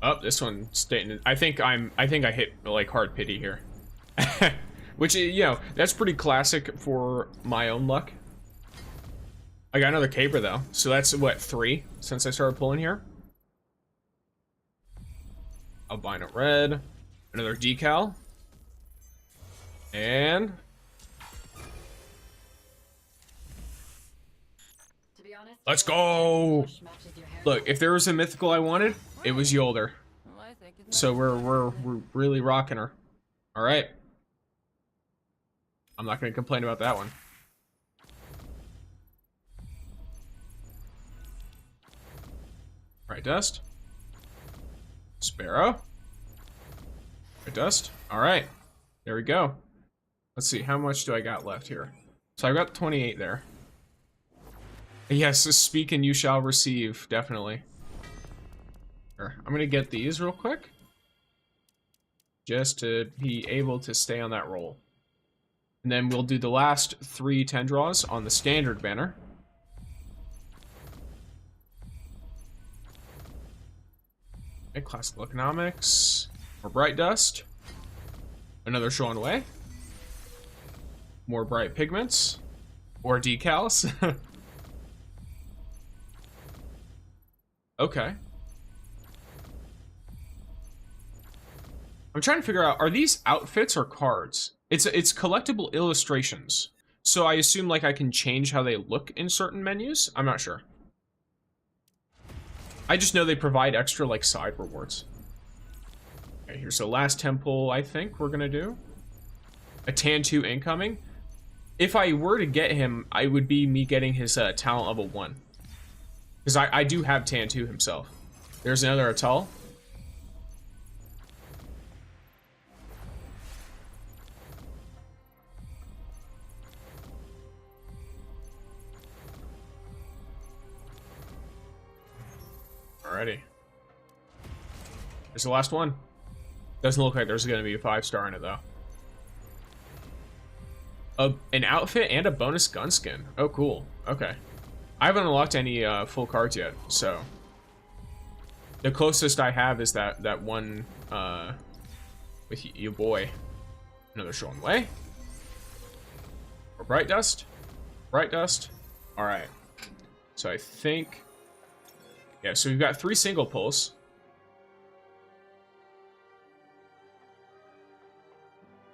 Oh, this one staying. I think I hit like hard pity here. Which, you know, that's pretty classic for my own luck. I got another Caber though, so that's what, 3 since I started pulling here. Albino red, another decal, and let's go. Look, if there was a mythical I wanted, it was Yolder. So we're really rocking her. All right. I'm not going to complain about that one. Right dust. Sparrow. Right dust. All right. There we go. Let's see. How much do I got left here? So I've got 28 there. Yes, speak and you shall receive. Definitely. Sure. I'm going to get these real quick. Just to be able to stay on that roll. And then we'll do the last 3 10 draws on the standard banner. Okay, classical economics. More bright dust. Another Xuan Wei. More bright pigments. Or decals. Okay. I'm trying to figure out, are these outfits or cards? It's collectible illustrations. So I assume like I can change how they look in certain menus? I'm not sure. I just know they provide extra like side rewards. Okay, here's the last temple I think we're gonna do. A Tan 2 incoming. If I were to get him, I would be me getting his talent level 1. Because I do have Tan 2 himself. There's another Atal. Alrighty. There's the last one. Doesn't look like there's going to be a 5-star in it, though. An outfit and a bonus gun skin. Oh, cool. Okay. I haven't unlocked any full cards yet, so... The closest I have is that one with your boy. Another Xuan Wei. Or bright dust. Bright dust. Alright. So I think... Yeah, so we've got 3 single pulls.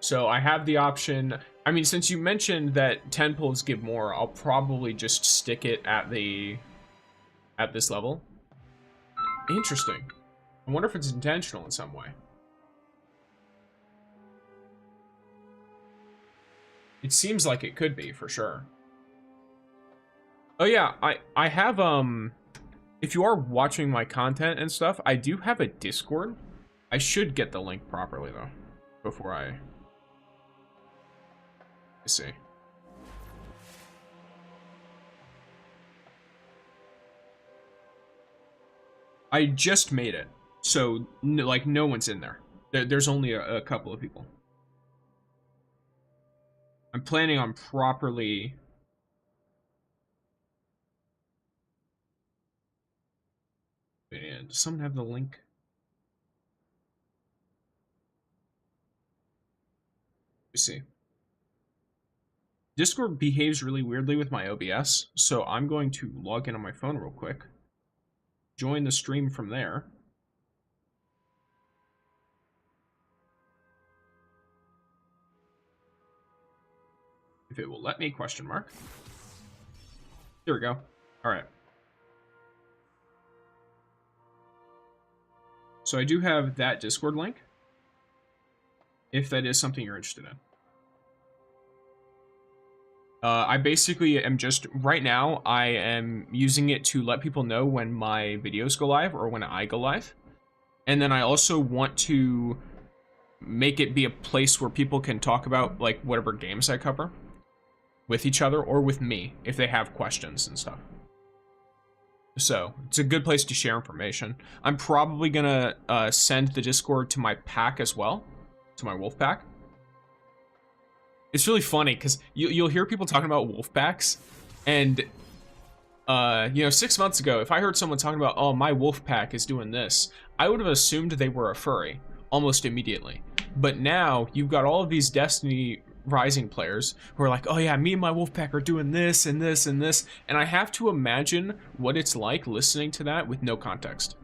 So I have the option... I mean, since you mentioned that 10 pulls give more, I'll probably just stick it at this level. Interesting. I wonder if it's intentional in some way. It seems like it could be, for sure. Oh yeah, I have, if you are watching my content and stuff, I do have a Discord. I should get the link properly, though, before I see. I just made it, so, like, no one's in there. There's only a couple of people. I'm planning on properly... And does someone have the link? Let me see. Discord behaves really weirdly with my OBS, so I'm going to log in on my phone real quick. Join the stream from there. If it will let me, question mark. There we go. All right. So I do have that Discord link, if that is something you're interested in. I basically am just, right now, I am using it to let people know when my videos go live or when I go live. And then I also want to make it be a place where people can talk about, like, whatever games I cover with each other or with me if they have questions and stuff. So, it's a good place to share information. I'm probably gonna send the Discord to my pack as well, to my wolf pack. It's really funny because you'll hear people talking about wolf packs, and you know, 6 months ago, if I heard someone talking about, oh, my wolf pack is doing this, I would have assumed they were a furry almost immediately. But now you've got all of these Destiny Rising players who are like, oh yeah, me and my wolf pack are doing this and this and this, and I have to imagine what it's like listening to that with no context.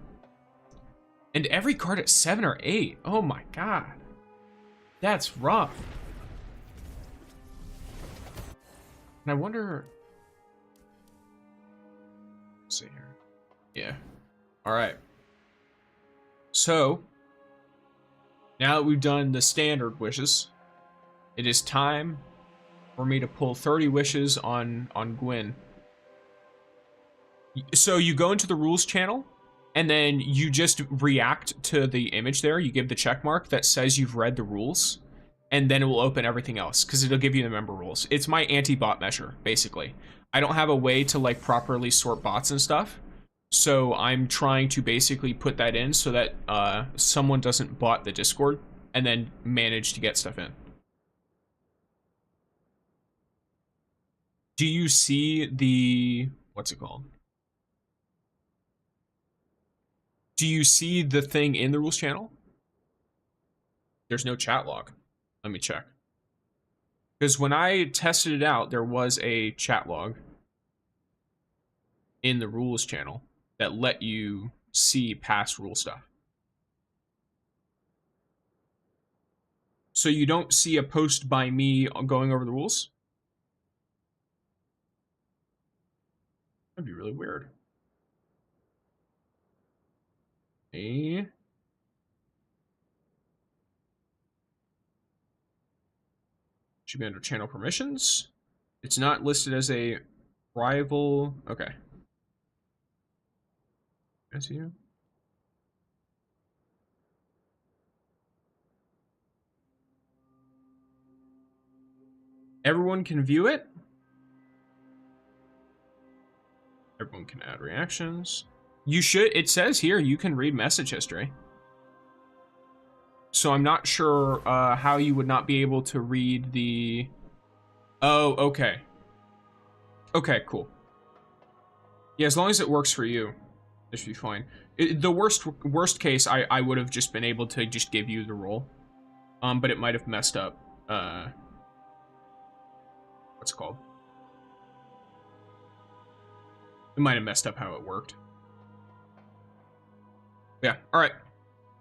And every card at 7 or 8. Oh my god, that's rough. And I wonder... Let's see here. Yeah. Alright. So, now that we've done the standard wishes, it is time for me to pull 30 wishes on Gwyn. So you go into the rules channel, and then you just react to the image there. You give the check mark that says you've read the rules, and then it will open everything else, because it'll give you the member rules. It's my anti-bot measure, basically. I don't have a way to, like, properly sort bots and stuff, so I'm trying to basically put that in so that someone doesn't bot the Discord and then manage to get stuff in. Do you see the... what's it called? Do you see the thing in the rules channel? There's no chat log. Let me check. Because when I tested it out, there was a chat log in the rules channel that let you see past rule stuff. So you don't see a post by me going over the rules? That'd be really weird. Hey. Should be under channel permissions. It's not listed as a rival. Okay. I see you. Everyone can view it. Everyone can add reactions. You should, it says here you can read message history. So I'm not sure how you would not be able to read the... Oh, okay. Okay, cool. Yeah, as long as it works for you, it should be fine. The worst case, I would have just been able to just give you the role. But it might have messed up. What's it called? It might have messed up how it worked. Yeah, alright.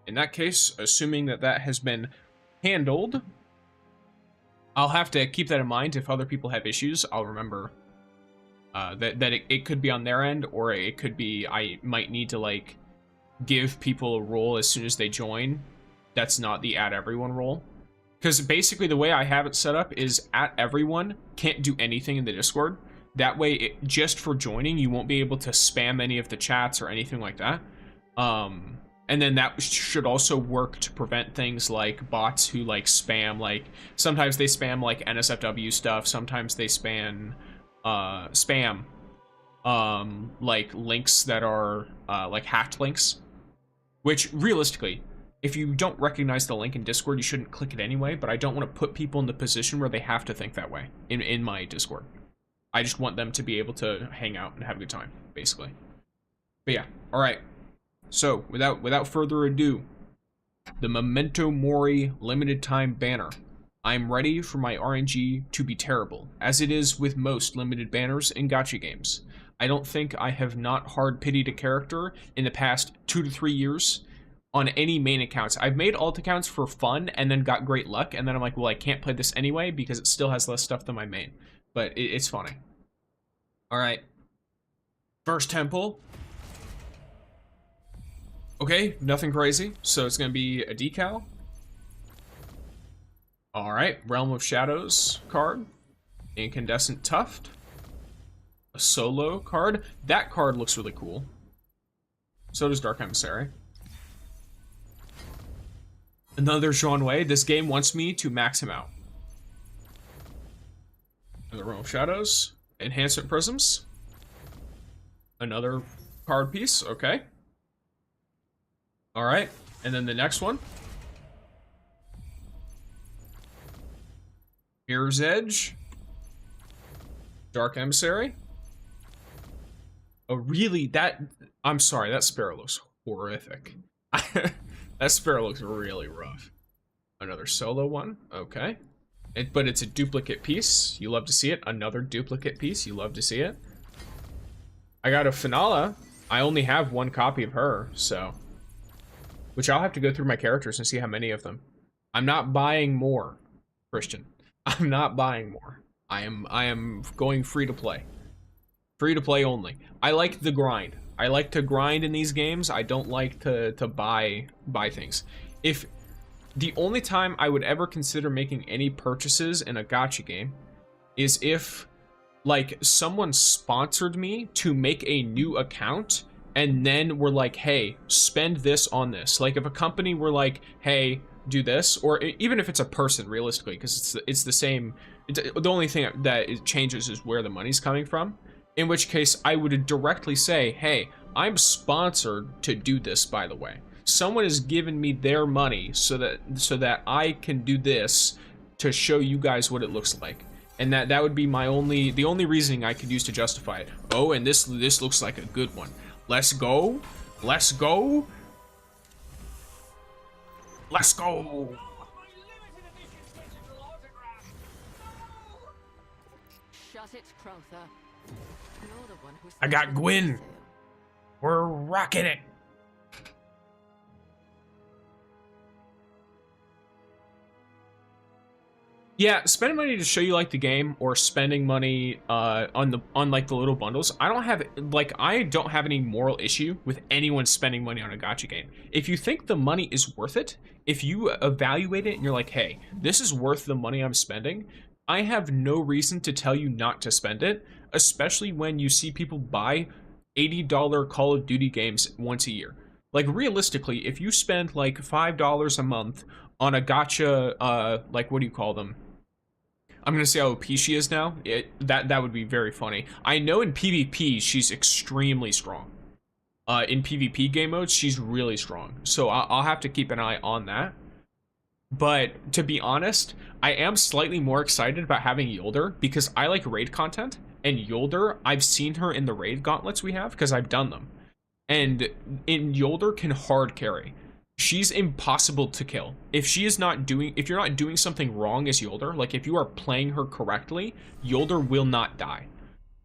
In that case, assuming that that has been handled, I'll have to keep that in mind. If other people have issues, I'll remember that it could be on their end, or it could be I might need to, like, give people a role as soon as they join. That's not the add everyone role. Because basically the way I have it set up is at everyone can't do anything in the Discord. That way, just for joining, you won't be able to spam any of the chats or anything like that. And then that should also work to prevent things like bots who like spam, like sometimes they spam like NSFW stuff, sometimes they spam like links that are like hacked links, which realistically, if you don't recognize the link in Discord, you shouldn't click it anyway, but I don't want to put people in the position where they have to think that way in my Discord. I just want them to be able to hang out and have a good time, basically. But yeah, all right. So without further ado, the Memento Mori limited time banner. I'm ready for my RNG to be terrible, as it is with most limited banners in gacha games. I don't think I have not hard pitied a character in the past 2 to 3 years on any main accounts. I've made alt accounts for fun and then got great luck, and then I'm like, well, I can't play this anyway because it still has less stuff than my main. But it's funny. All right. First temple. Okay, nothing crazy. So it's going to be a decal. All right, Realm of Shadows card. Incandescent Tuft. A solo card. That card looks really cool. So does Dark Emissary. Another Zhuan Wei. This game wants me to max him out. Another Realm of Shadows. Enhancement Prisms. Another card piece. Okay. All right. And then the next one. Mirror's Edge. Dark Emissary. Oh, really? I'm sorry. That Sparrow looks horrific. That Sparrow looks really rough. Another solo one. Okay. But it's a duplicate piece. You love to see it. Another duplicate piece. You love to see it. I got a Finala. I only have one copy of her, so. Which I'll have to go through my characters and see how many of them. I'm not buying more, Christian. I'm not buying more. I am going free to play. Free to play only. I like the grind. I like to grind in these games. I don't like to buy things. If the only time I would ever consider making any purchases in a gacha game is if like someone sponsored me to make a new account and then we're like, hey, spend this on this. Like if a company were like, hey, do this, or even if it's a person realistically, because it's the same. The only thing that it changes is where the money's coming from. In which case, I would directly say, hey, I'm sponsored to do this, by the way. Someone has given me their money so that I can do this to show you guys what it looks like. And that would be the only reasoning I could use to justify it. Oh, and this looks like a good one. Let's go. Let's go. Let's go. Shut it, Crowther. You're the one who I got Gwyn. We're rocking it. Yeah, spending money to show you like the game, or spending money on like the little bundles. I don't have any moral issue with anyone spending money on a gacha game. If you think the money is worth it, if you evaluate it and you're like, hey, this is worth the money I'm spending, I have no reason to tell you not to spend it, especially when you see people buy $80 Call of Duty games once a year. Like realistically, if you spend like $5 a month on a gacha, like what do you call them? I'm gonna say how OP she is now. That would be very funny. I know in PvP she's extremely strong. In PvP game modes she's really strong. So I'll have to keep an eye on that. But to be honest, I am slightly more excited about having Yolder because I like raid content. And Yolder, I've seen her in the raid gauntlets we have because I've done them. And Yolder can hard carry. She's impossible to kill. If you're not doing something wrong as Yolder, like if you are playing her correctly, Yolder will not die.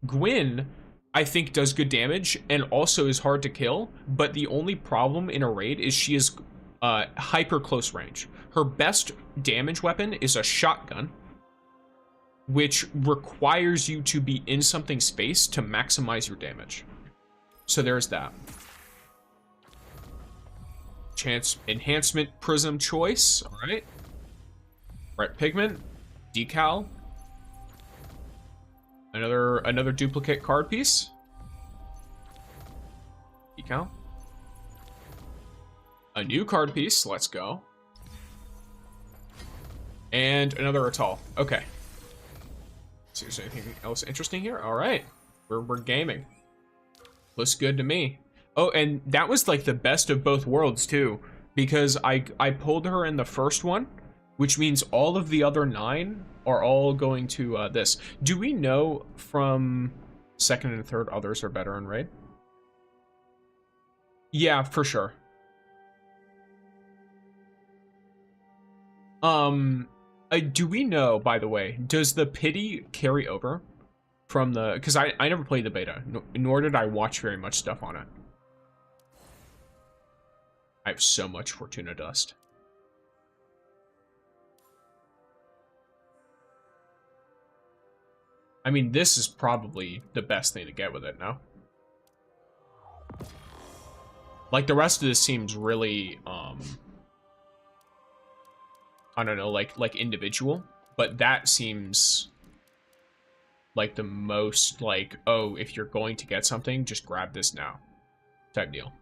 Gwyn, I think, does good damage and also is hard to kill, but the only problem in a raid is she is hyper close range. Her best damage weapon is a shotgun, which requires you to be in something's space to maximize your damage. So there's that. Chance enhancement prism choice. All right. Right, pigment, decal, another duplicate card piece, decal, a new card piece. Let's go, and another atoll. Okay. See if there's anything else interesting here. All right, we're gaming. Looks good to me. Oh, and that was like the best of both worlds too, because I pulled her in the first one, which means all of the other 9 are all going to this. Do we know from second and third others are better in raid? Yeah, for sure. Do we know, by the way, does the pity carry over from the, because I never played the beta, nor did I watch very much stuff on it. I have so much Fortuna dust. I mean, this is probably the best thing to get with it now. Like, the rest of this seems really, I don't know, like individual, but that seems like the most, like, oh, if you're going to get something, just grab this now type deal.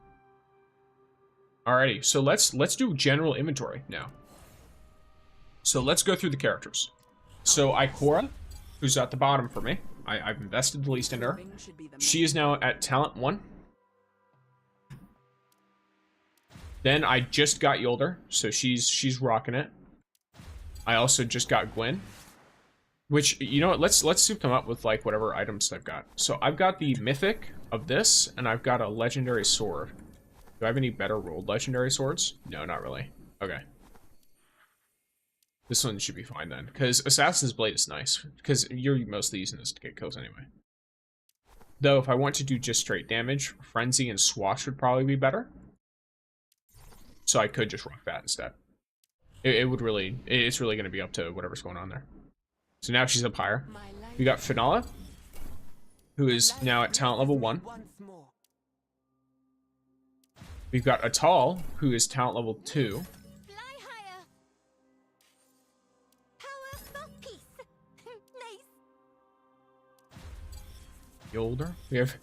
Alrighty, so let's do general inventory now. So let's go through the characters. So Ikora, who's at the bottom for me. I've invested the least in her. She is now at talent 1. Then I just got Yolder, so she's rocking it. I also just got Gwen, which, you know what, let's soup them up with like whatever items I've got. So I've got the mythic of this, and I've got a legendary sword. Do I have any better rolled legendary swords? No, not really. Okay. This one should be fine then, because Assassin's Blade is nice, because you're mostly using this to get kills anyway. Though, if I want to do just straight damage, Frenzy and Swash would probably be better. So I could just rock that instead. It's really going to be up to whatever's going on there. So now she's up higher. We got Finala, who is now at talent level 1. We've got Atal, who is talent level 2. Older. We have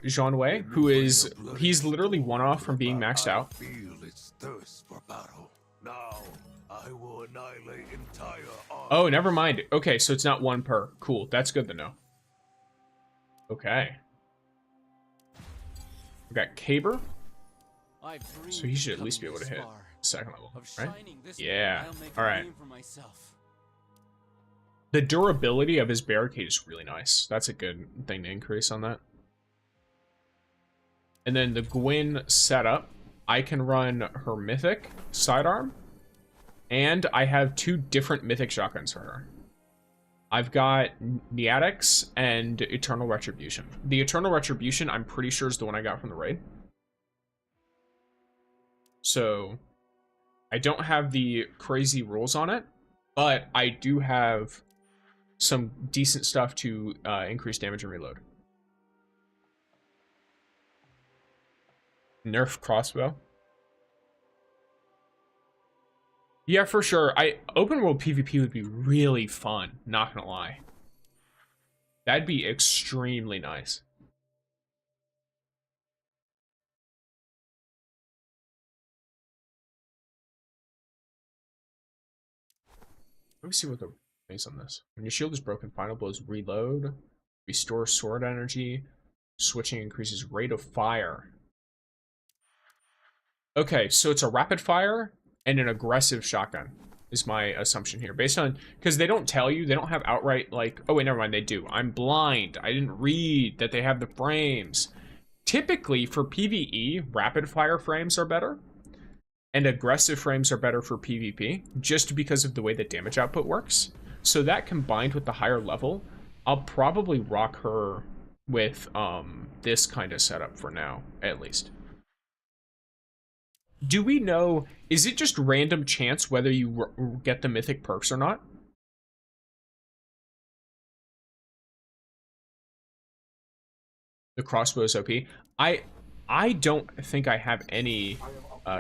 Jean Wei, who is, he's literally one off from being maxed out. Feel its thirst for battle. Now I will annihilate entire armies. Oh, never mind. Okay, so it's not 1 per. Cool, that's good to know. Okay. We got Caber. So he should at least be able to hit second level, right? Yeah. All right. The durability of his barricade is really nice. That's a good thing to increase on that. And then the Gwen setup, I can run her mythic sidearm, and I have 2 different mythic shotguns for her. I've got Neatics and Eternal Retribution. The Eternal Retribution, I'm pretty sure, is the one I got from the raid. So I don't have the crazy rules on it, but I do have some decent stuff to increase damage and reload. Nerf crossbow. Yeah, for sure. Open world PvP would be really fun, not gonna lie. That'd be extremely nice. Let me see what the things on this. When your shield is broken, final blows reload, restore sword energy, switching increases rate of fire. Okay, so it's a rapid fire and an aggressive shotgun is my assumption here, based on, because they don't tell you, they don't have outright like, oh wait, never mind, they do. I'm blind. I didn't read that they have the frames. Typically for PvE, rapid fire frames are better. And aggressive frames are better for PvP, just because of the way the damage output works. So that combined with the higher level, I'll probably rock her with this kind of setup for now, at least. Do we know, is it just random chance whether you get the mythic perks or not? The crossbow is OP. I don't think I have any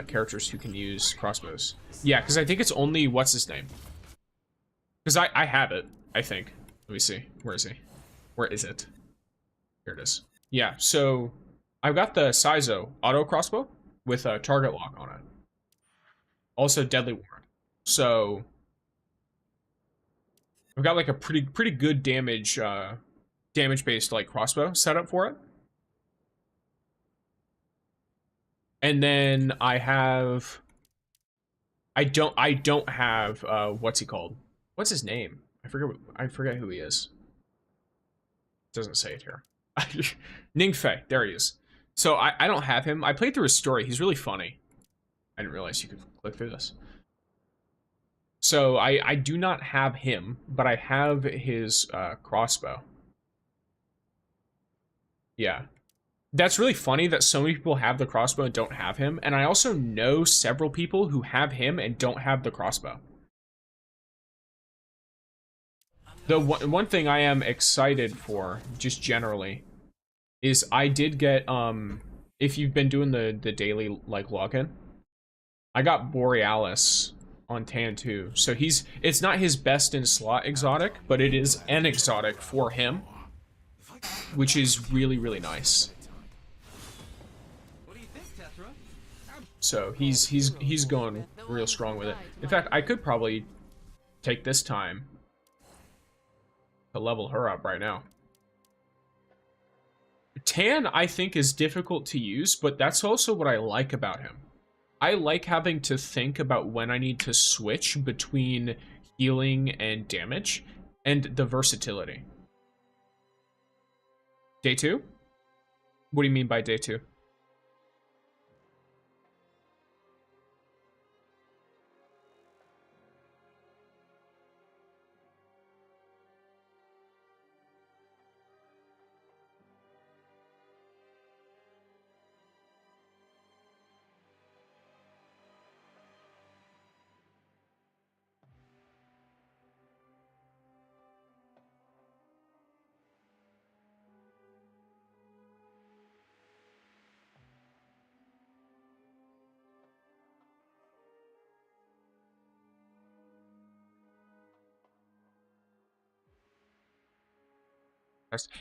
characters who can use crossbows. Yeah, because I think it's only, what's his name? Because I have it, I think. Let me see. Where is he? Where is it? Here it is. Yeah, so I've got the Saizo auto crossbow with a target lock on it. Also deadly ward. So I've got like a pretty good damage based like crossbow setup for it. And then I don't have what's he called? What's his name? I forget who he is. It doesn't say it here. Ningfei, there he is. So I don't have him. I played through his story. He's really funny. I didn't realize you could click through this. So I do not have him, but I have his crossbow. Yeah. That's really funny that so many people have the crossbow and don't have him. And I also know several people who have him and don't have the crossbow. The one thing I am excited for, just generally, is I did get, if you've been doing the daily, like, login, I got Borealis on Tan 2. So it's not his best in slot exotic, but it is an exotic for him, which is really, really nice. So he's going real strong with it. In fact, I could probably take this time to level her up right now. Tan, I think, is difficult to use, but that's also what I like about him. I like having to think about when I need to switch between healing and damage, and the versatility. Day 2? What do you mean by day 2?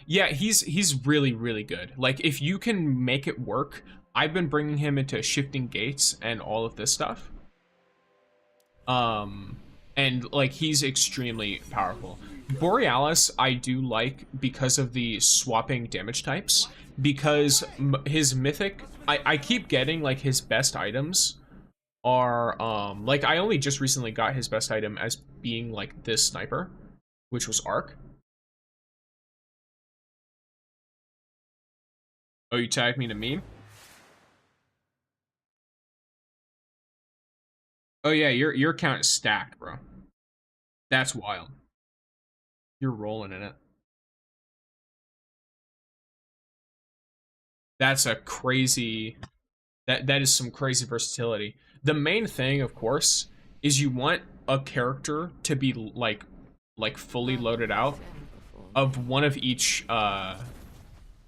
Yeah, he's really, really good. Like, if you can make it work, I've been bringing him into shifting gates and all of this stuff. And like, he's extremely powerful. Borealis, I do like because of the swapping damage types, because his mythic, I keep getting like his best items are, like, I only just recently got his best item as being like this sniper, which was Arc. Oh, you tagged me in a meme? Oh yeah, your account is stacked, bro. That's wild. You're rolling in it. That's a crazy, that is some crazy versatility. The main thing, of course, is you want a character to be like fully loaded out of one of each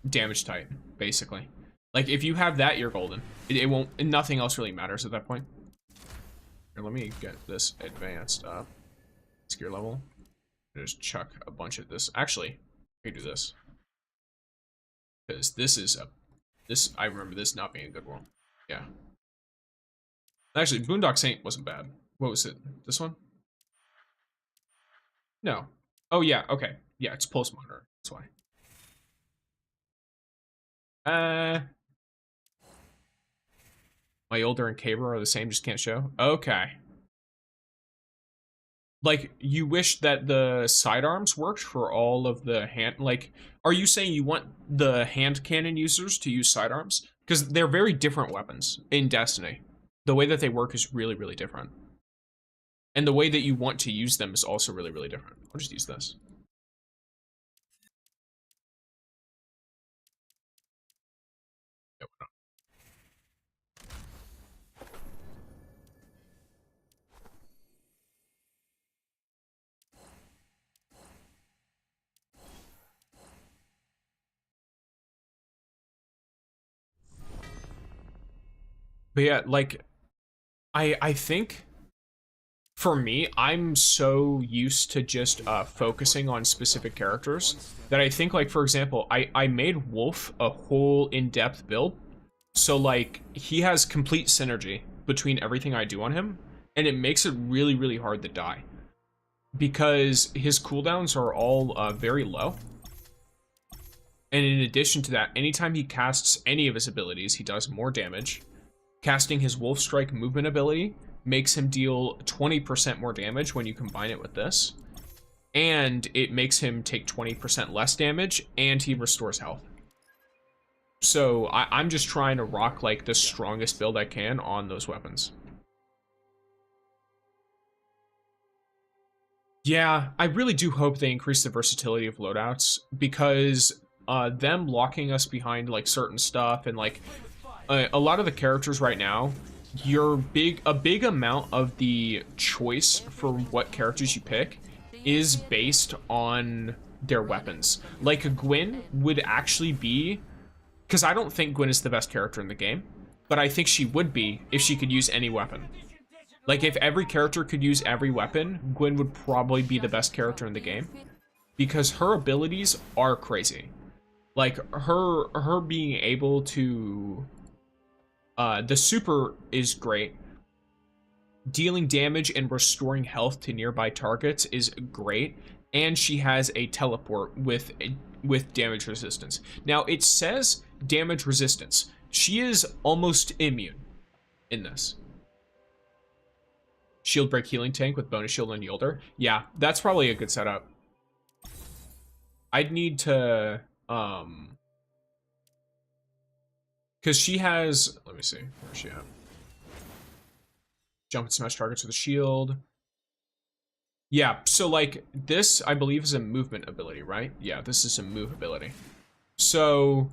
damage type, basically. Like, if you have that, you're golden. It won't, nothing else really matters at that point. Here, let me get this advanced up. Gear level. Just chuck a bunch of this. Actually, we do this. Because this is I remember this not being a good one. Yeah. Actually, Boondock Saint wasn't bad. What was it? This one? No. Oh yeah, okay. Yeah, it's Pulse Monitor. That's why. My older and Caber are the same, just can't show. Okay. Like, you wish that the sidearms worked for all of the hand, like, are you saying you want the hand cannon users to use sidearms? Because they're very different weapons in Destiny. The way that they work is really, really different. And the way that you want to use them is also really, really different. I'll just use this. But yeah, like, I think for me, I'm so used to just focusing on specific characters that I think, like, for example, I made Wolf a whole in-depth build. So, like, he has complete synergy between everything I do on him, and it makes it really, really hard to die. Because his cooldowns are all very low. And in addition to that, anytime he casts any of his abilities, he does more damage. Casting his Wolf Strike movement ability makes him deal 20% more damage when you combine it with this. And it makes him take 20% less damage, and he restores health. So I'm just trying to rock like the strongest build I can on those weapons. Yeah, I really do hope they increase the versatility of loadouts, because them locking us behind like certain stuff and like a lot of the characters right now, a big amount of the choice for what characters you pick is based on their weapons. Like Gwyn would actually be, because I don't think Gwyn is the best character in the game, but I think she would be if she could use any weapon. Like, if every character could use every weapon, Gwyn would probably be the best character in the game, because her abilities are crazy. Like, her being able to... the super is great. Dealing damage and restoring health to nearby targets is great, and she has a teleport with damage resistance. Now, it says damage resistance. She is almost immune in this. Shield break healing tank with bonus shield and yielder. Yeah, that's probably a good setup. I'd need to because she has, let me see, where's she at? Jump and smash targets with a shield. Yeah, so like this I believe is a movement ability, right? Yeah, this is a move ability. So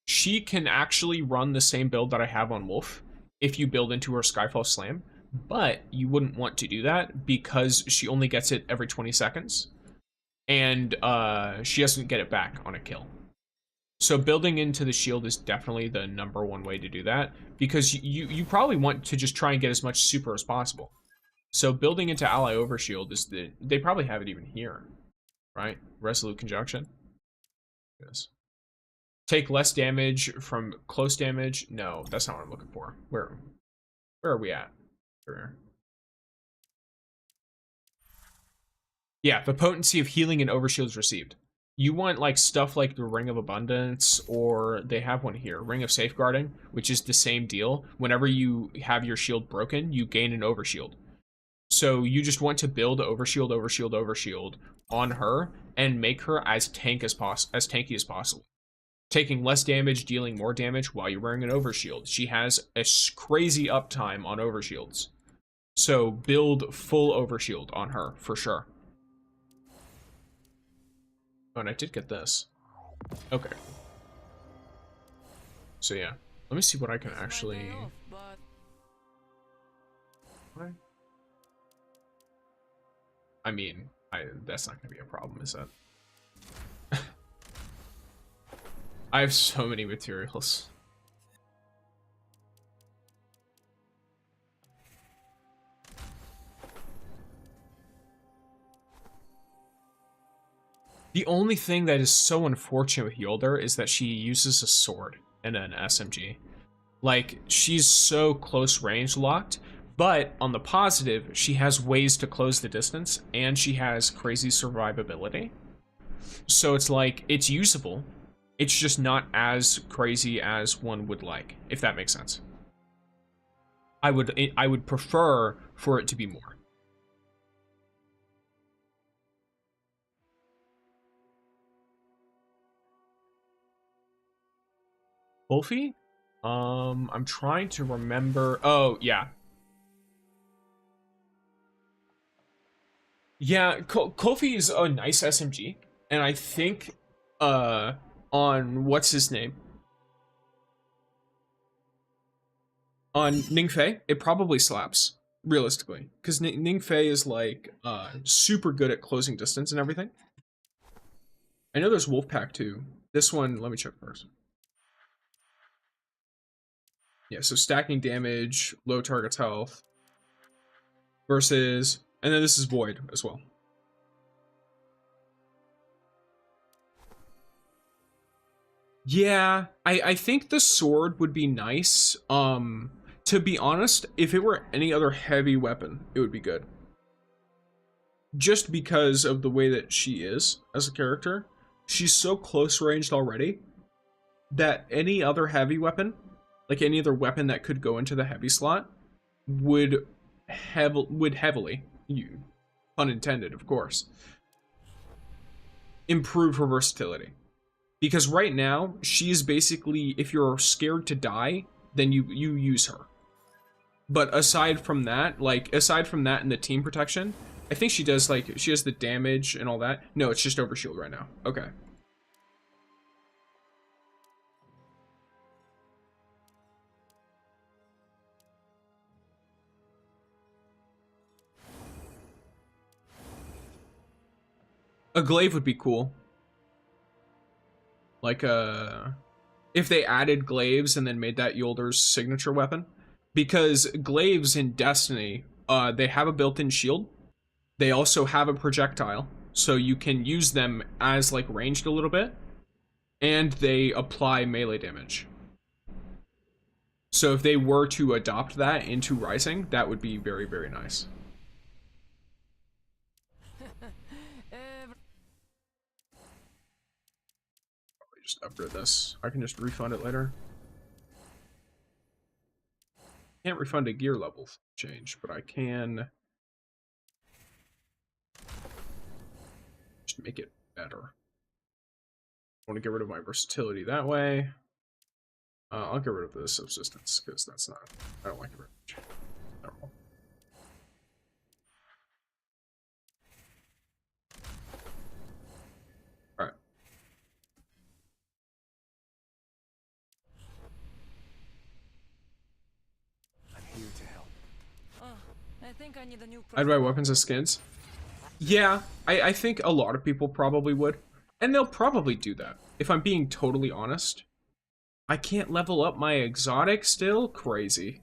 she can actually run the same build that I have on Wolf if you build into her Skyfall Slam. But you wouldn't want to do that because she only gets it every 20 seconds. And she doesn't get it back on a kill. So building into the shield is definitely the #1 way to do that. Because you probably want to just try and get as much super as possible. So building into ally overshield is they probably have it even here. Right? Resolute Conjunction. Yes. Take less damage from close damage. No, that's not what I'm looking for. Where are we at? Yeah, the potency of healing and overshields received. You want like stuff like the Ring of Abundance, or they have one here, Ring of Safeguarding, which is the same deal. Whenever you have your shield broken, you gain an overshield. So you just want to build overshield, overshield, overshield on her and make her as tanky as possible. Taking less damage, dealing more damage while you're wearing an overshield. She has a crazy uptime on overshields. So build full overshield on her, for sure. Oh, and I did get this. Okay. So yeah. Let me see what I can actually... What? I mean, that's not going to be a problem, is it? I have so many materials. The only thing that is so unfortunate with Yolder is that she uses a sword and an SMG. Like, she's so close range locked, but on the positive, she has ways to close the distance, and she has crazy survivability. So it's like, it's usable. It's just not as crazy as one would like, if that makes sense. I would prefer for it to be more. Lofi? I'm trying to remember. Oh, yeah. Yeah, Kofi is a nice SMG, and I think on what's his name? On Ningfei, it probably slaps, realistically. Because Ningfei is like super good at closing distance and everything. I know there's Wolfpack too. This one, let me check first. Yeah, so stacking damage, low target's health, versus, and then this is void as well. Yeah, I think the sword would be nice. To be honest, if it were any other heavy weapon, it would be good. Just because of the way that she is as a character. She's so close ranged already that any other heavy weapon, like any other weapon that could go into the heavy slot, would heavily, pun intended, of course, improve her versatility. Because right now, she's basically, if you're scared to die, then you use her. But aside from that and the team protection, I think she does, like, she has the damage and all that. No, it's just overshield right now. Okay. A glaive would be cool. Like, if they added glaives and then made that Yolder's signature weapon. Because glaives in Destiny, they have a built-in shield. They also have a projectile, so you can use them as, like, ranged a little bit. And they apply melee damage. So if they were to adopt that into Rising, that would be very, very nice. Just upgrade this. I can just refund it later. Can't refund a gear level change, but I can just make it better. I want to get rid of my versatility that way. I'll get rid of the subsistence because that's not. I don't like it very much. Normal. All right. Here to help. I think I need a new I'd buy weapons as skins. Yeah, I think a lot of people probably would. And they'll probably do that. If I'm being totally honest. I can't level up my exotic still? Crazy.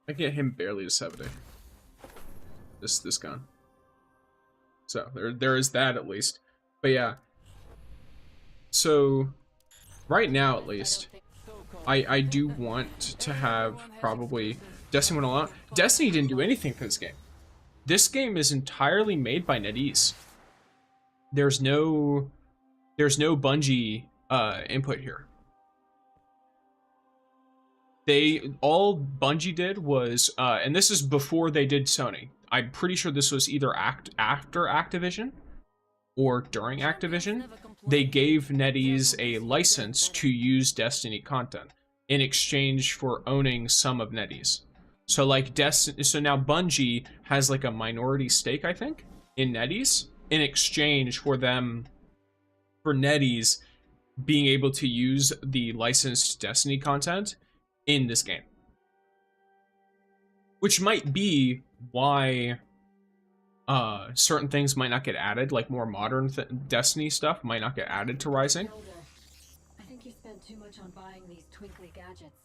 I get him barely to 70. This gun. So there is that at least. But yeah. So right now at least, I do want to have probably Destiny went all out. Destiny didn't do anything for this game. This game is entirely made by NetEase. There's no Bungie input here. All Bungie did was, and this is before they did Sony. I'm pretty sure this was either after Activision or during Activision. They gave NetEase a license to use Destiny content in exchange for owning some of NetEase. So like so now Bungie has like a minority stake, I think, in NetEase in exchange for NetEase being able to use the licensed Destiny content in this game. Which might be why certain things might not get added, like more modern Destiny stuff might not get added to Rising. I think you spent too much on buying these twinkly gadgets.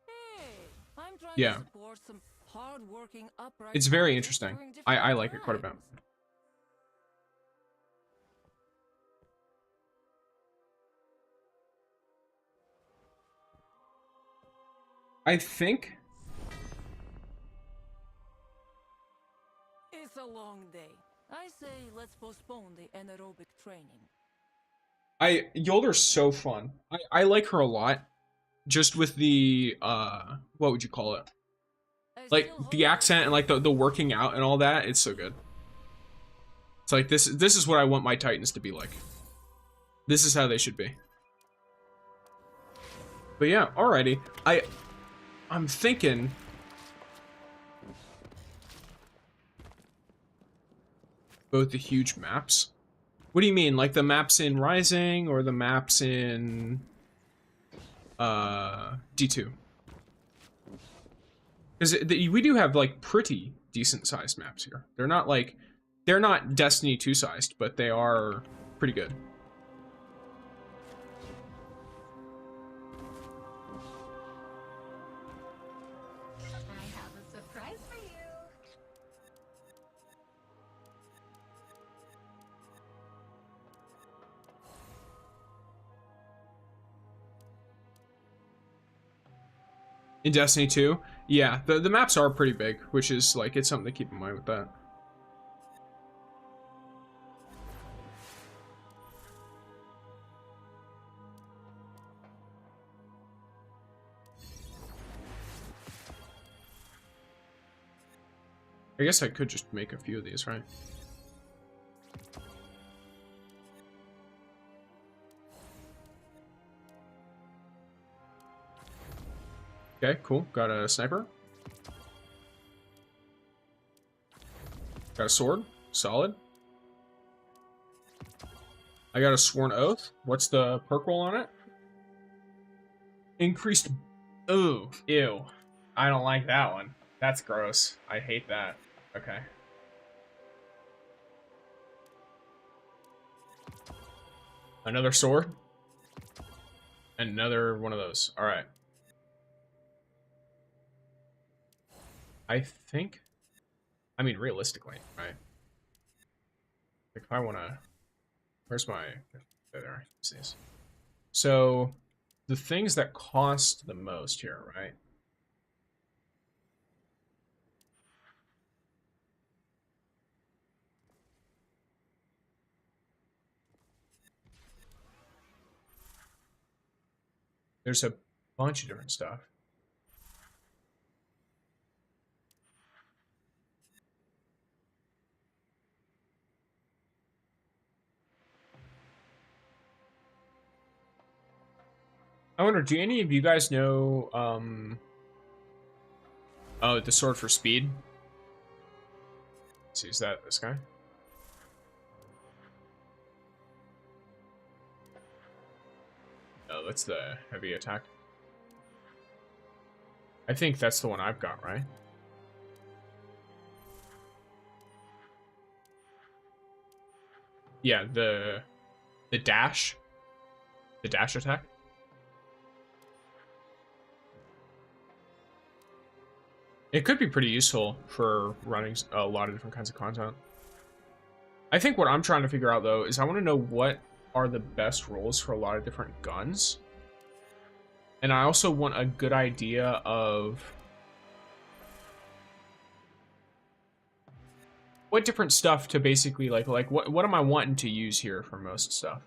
Hey, I'm trying Yeah. to support some hard-working, upright It's very artists interesting. during difficult I like it quite a bit. times. I think It's a long day. I say let's postpone the anaerobic training. Yolder's so fun. I like her a lot. Just with the what would you call it? I Like still the hope accent and like the working out and all that, it's so good. It's like this is what I want my Titans to be like. This is how they should be. But yeah, alrighty. I'm thinking both the huge maps. What do you mean? Like the maps in Rising or the maps in D2? Because we do have like pretty decent sized maps here. They're not like They're not Destiny 2 sized, but they are pretty good. I have a surprise for you. In Destiny 2, yeah, the maps are pretty big, which is like, it's something to keep in mind with that. I guess I could just make a few of these, right? Okay, cool. Got a sniper. Got a sword. Solid. I got a sworn oath. What's the perk roll on it? Increased... Ooh, ew. I don't like that one. That's gross. I hate that. Okay. Another sword. Another one of those. Alright. I think... I mean, realistically, right? Like, if I want to... Where's my... There, these. So, the things that cost the most here, right? There's a bunch of different stuff. I wonder, do any of you guys know, oh, the sword for speed? Let's see, is that this guy? No, that's the heavy attack. I think that's the one I've got, right? Yeah, the dash. The dash attack. It could be pretty useful for running a lot of different kinds of content. I think what I'm trying to figure out, though, is I want to know what are the best rolls for a lot of different guns. And I also want a good idea of what different stuff to basically, like what am I wanting to use here for most stuff.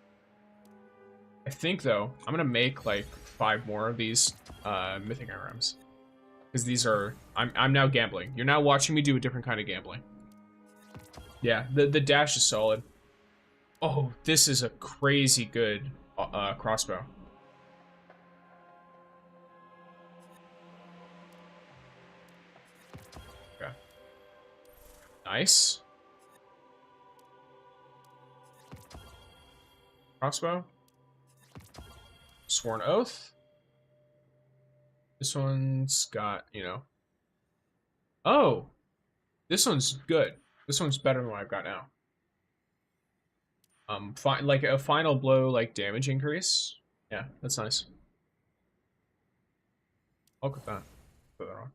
I think, though, I'm going to make, like, 5 more of these mythic items. Because these are... I'm now gambling. You're now watching me do a different kind of gambling. Yeah, the dash is solid. Oh, this is a crazy good crossbow. Okay. Nice. Crossbow. Sworn oath. This one's got, you know... Oh! This one's good. This one's better than what I've got now. Like a final blow, like damage increase. Yeah, that's nice. I'll look at that. Put that on.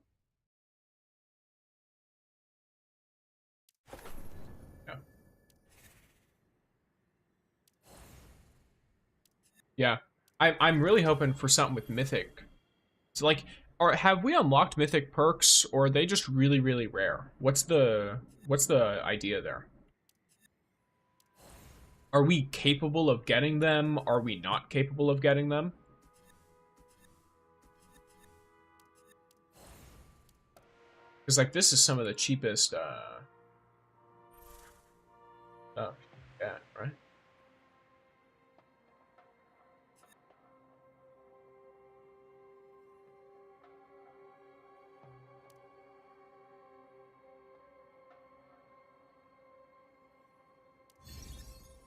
Yeah. Yeah. I'm really hoping for something with mythic. So like, or have we unlocked mythic perks, or are they just really, really rare? What's the idea there? Are we capable of getting them? Are we not capable of getting them? Because like this is some of the cheapest stuff. Yeah, right?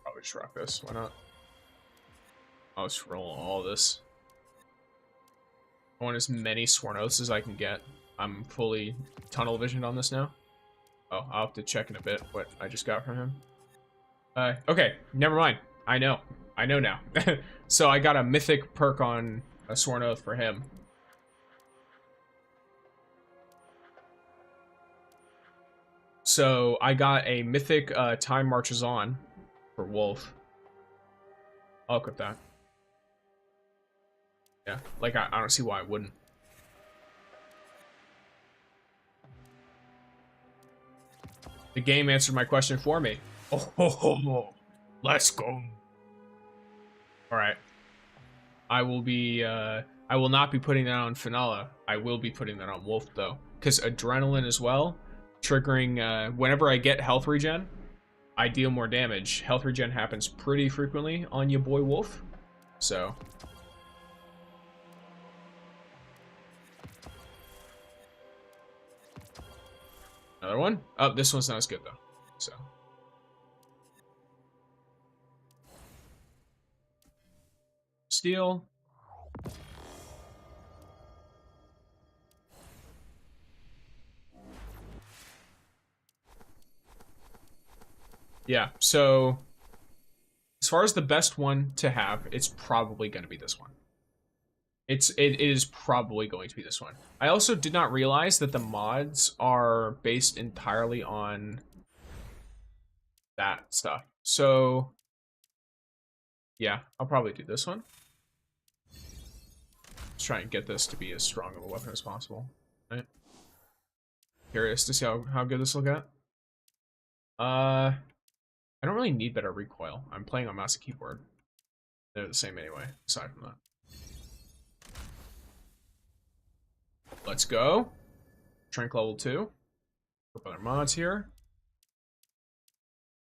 Probably just rock this. Why not? I'll just roll all this. I want as many sworn oaths as I can get. I'm fully tunnel visioned on this now. Oh, I'll have to check in a bit what I just got from him. Okay, never mind. I know now. So I got a mythic perk on a Sworn Oath for him. So I got a mythic Time Marches On for Wolf. I'll equip that. Yeah, like I don't see why I wouldn't. The game answered my question for me. Oh, let's go. All right. I will not be putting that on Finala. I will be putting that on Wolf though, because adrenaline as well, triggering whenever I get health regen, I deal more damage. Health regen happens pretty frequently on your boy Wolf, so. Another one? Oh, this one's not as good though, so. Steel. Yeah, so as far as the best one to have, it's probably going to be this one. It is probably going to be this one. I also did not realize that the mods are based entirely on that stuff. So yeah, I'll probably do this one. Let's try and get this to be as strong of a weapon as possible. Right? Curious to see how good this will get. I don't really need better recoil. I'm playing on mouse and keyboard. They're the same anyway, aside from that. Let's go. Trank level 2. Put other mods here.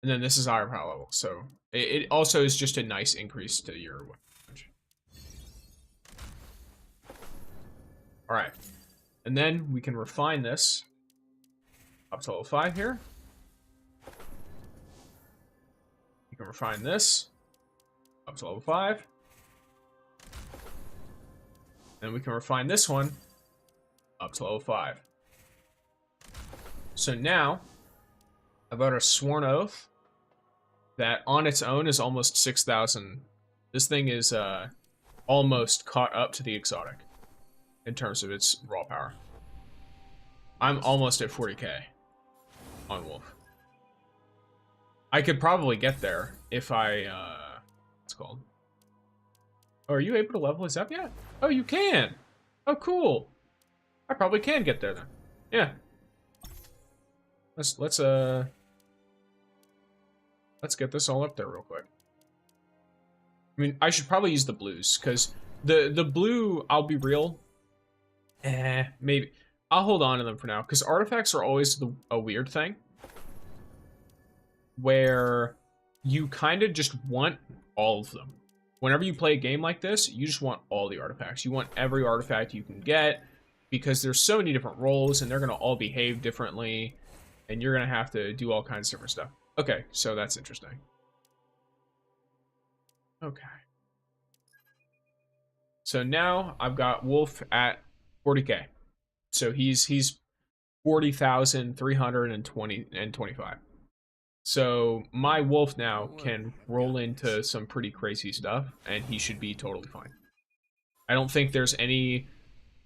And then this is higher power level, so it also is just a nice increase to your weapon damage. Alright. And then we can refine this up to level 5 here. You can refine this up to level 5. Then we can refine this one up to level 5. So now, I've got a Sworn Oath that on its own is almost 6,000. This thing is almost caught up to the exotic in terms of its raw power. I'm almost at 40k on Wolf. I could probably get there if I, what's it called? Oh, are you able to level this up yet? Oh, you can! Oh, cool! I probably can get there then. Yeah. Let's get this all up there real quick. I mean, I should probably use the blues, because the blue, I'll be real, maybe. I'll hold on to them for now, because artifacts are always a weird thing, where you kind of just want all of them. Whenever you play a game like this, you just want all the artifacts. You want every artifact you can get, because there's so many different roles, and they're going to all behave differently, and you're going to have to do all kinds of different stuff. Okay, so that's interesting. Okay. So now I've got Wolf at 40k. So he's 40,325. So my Wolf now can roll into some pretty crazy stuff, and he should be totally fine. I don't think there's any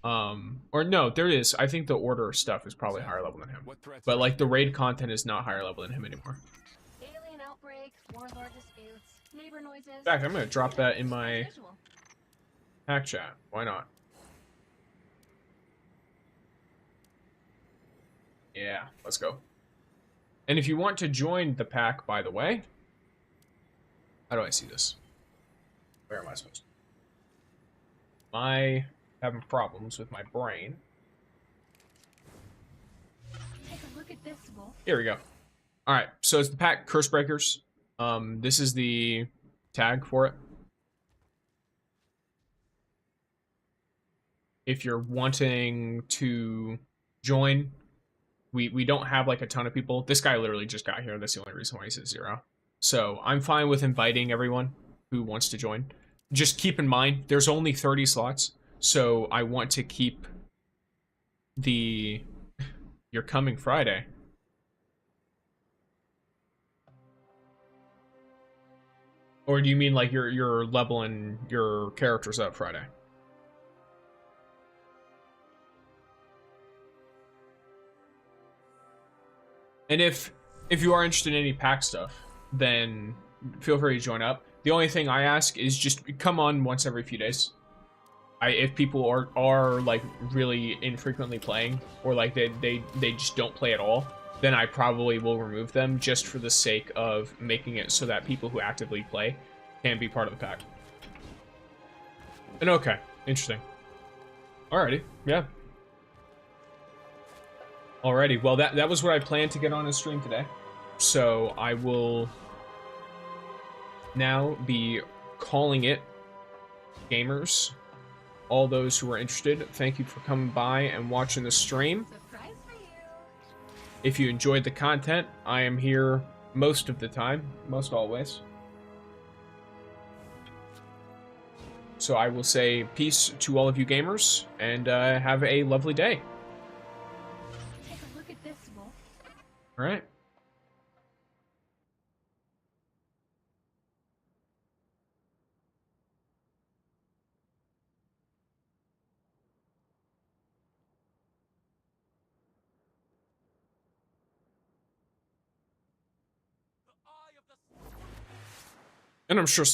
or no, there is. I think the Order stuff is probably higher level than him. But like the raid content is not higher level than him anymore. Alien outbreak, warlord disputes, neighbor noises. In fact, I'm gonna drop that in my hack chat. Why not? Yeah, let's go. And if you want to join the pack, by the way, how do I see this? Where am I supposed to? Am I having problems with my brain? Take a look at this, Wolf. Here we go. All right, so it's the pack Curse Breakers. This is the tag for it. If you're wanting to join, we don't have like a ton of people. This guy literally just got here. That's the only reason why he says 0. So I'm fine with inviting everyone who wants to join. Just keep in mind, there's only 30 slots. So I want to keep the... You're coming Friday. Or do you mean like you're leveling your characters up Friday? And if you are interested in any pack stuff, then feel free to join up. The only thing I ask is just come on once every few days. If people are like really infrequently playing, or like they just don't play at all, then I probably will remove them just for the sake of making it so that people who actively play can be part of the pack. And okay, interesting. Alrighty, yeah. Alrighty, well that was what I planned to get on a stream today. So I will now be calling it, gamers. All those who are interested, thank you for coming by and watching the stream. Surprise for you. If you enjoyed the content, I am here most of the time, most always. So I will say peace to all of you gamers, and have a lovely day. Take a look at this, Wolf. All right. And I'm sure some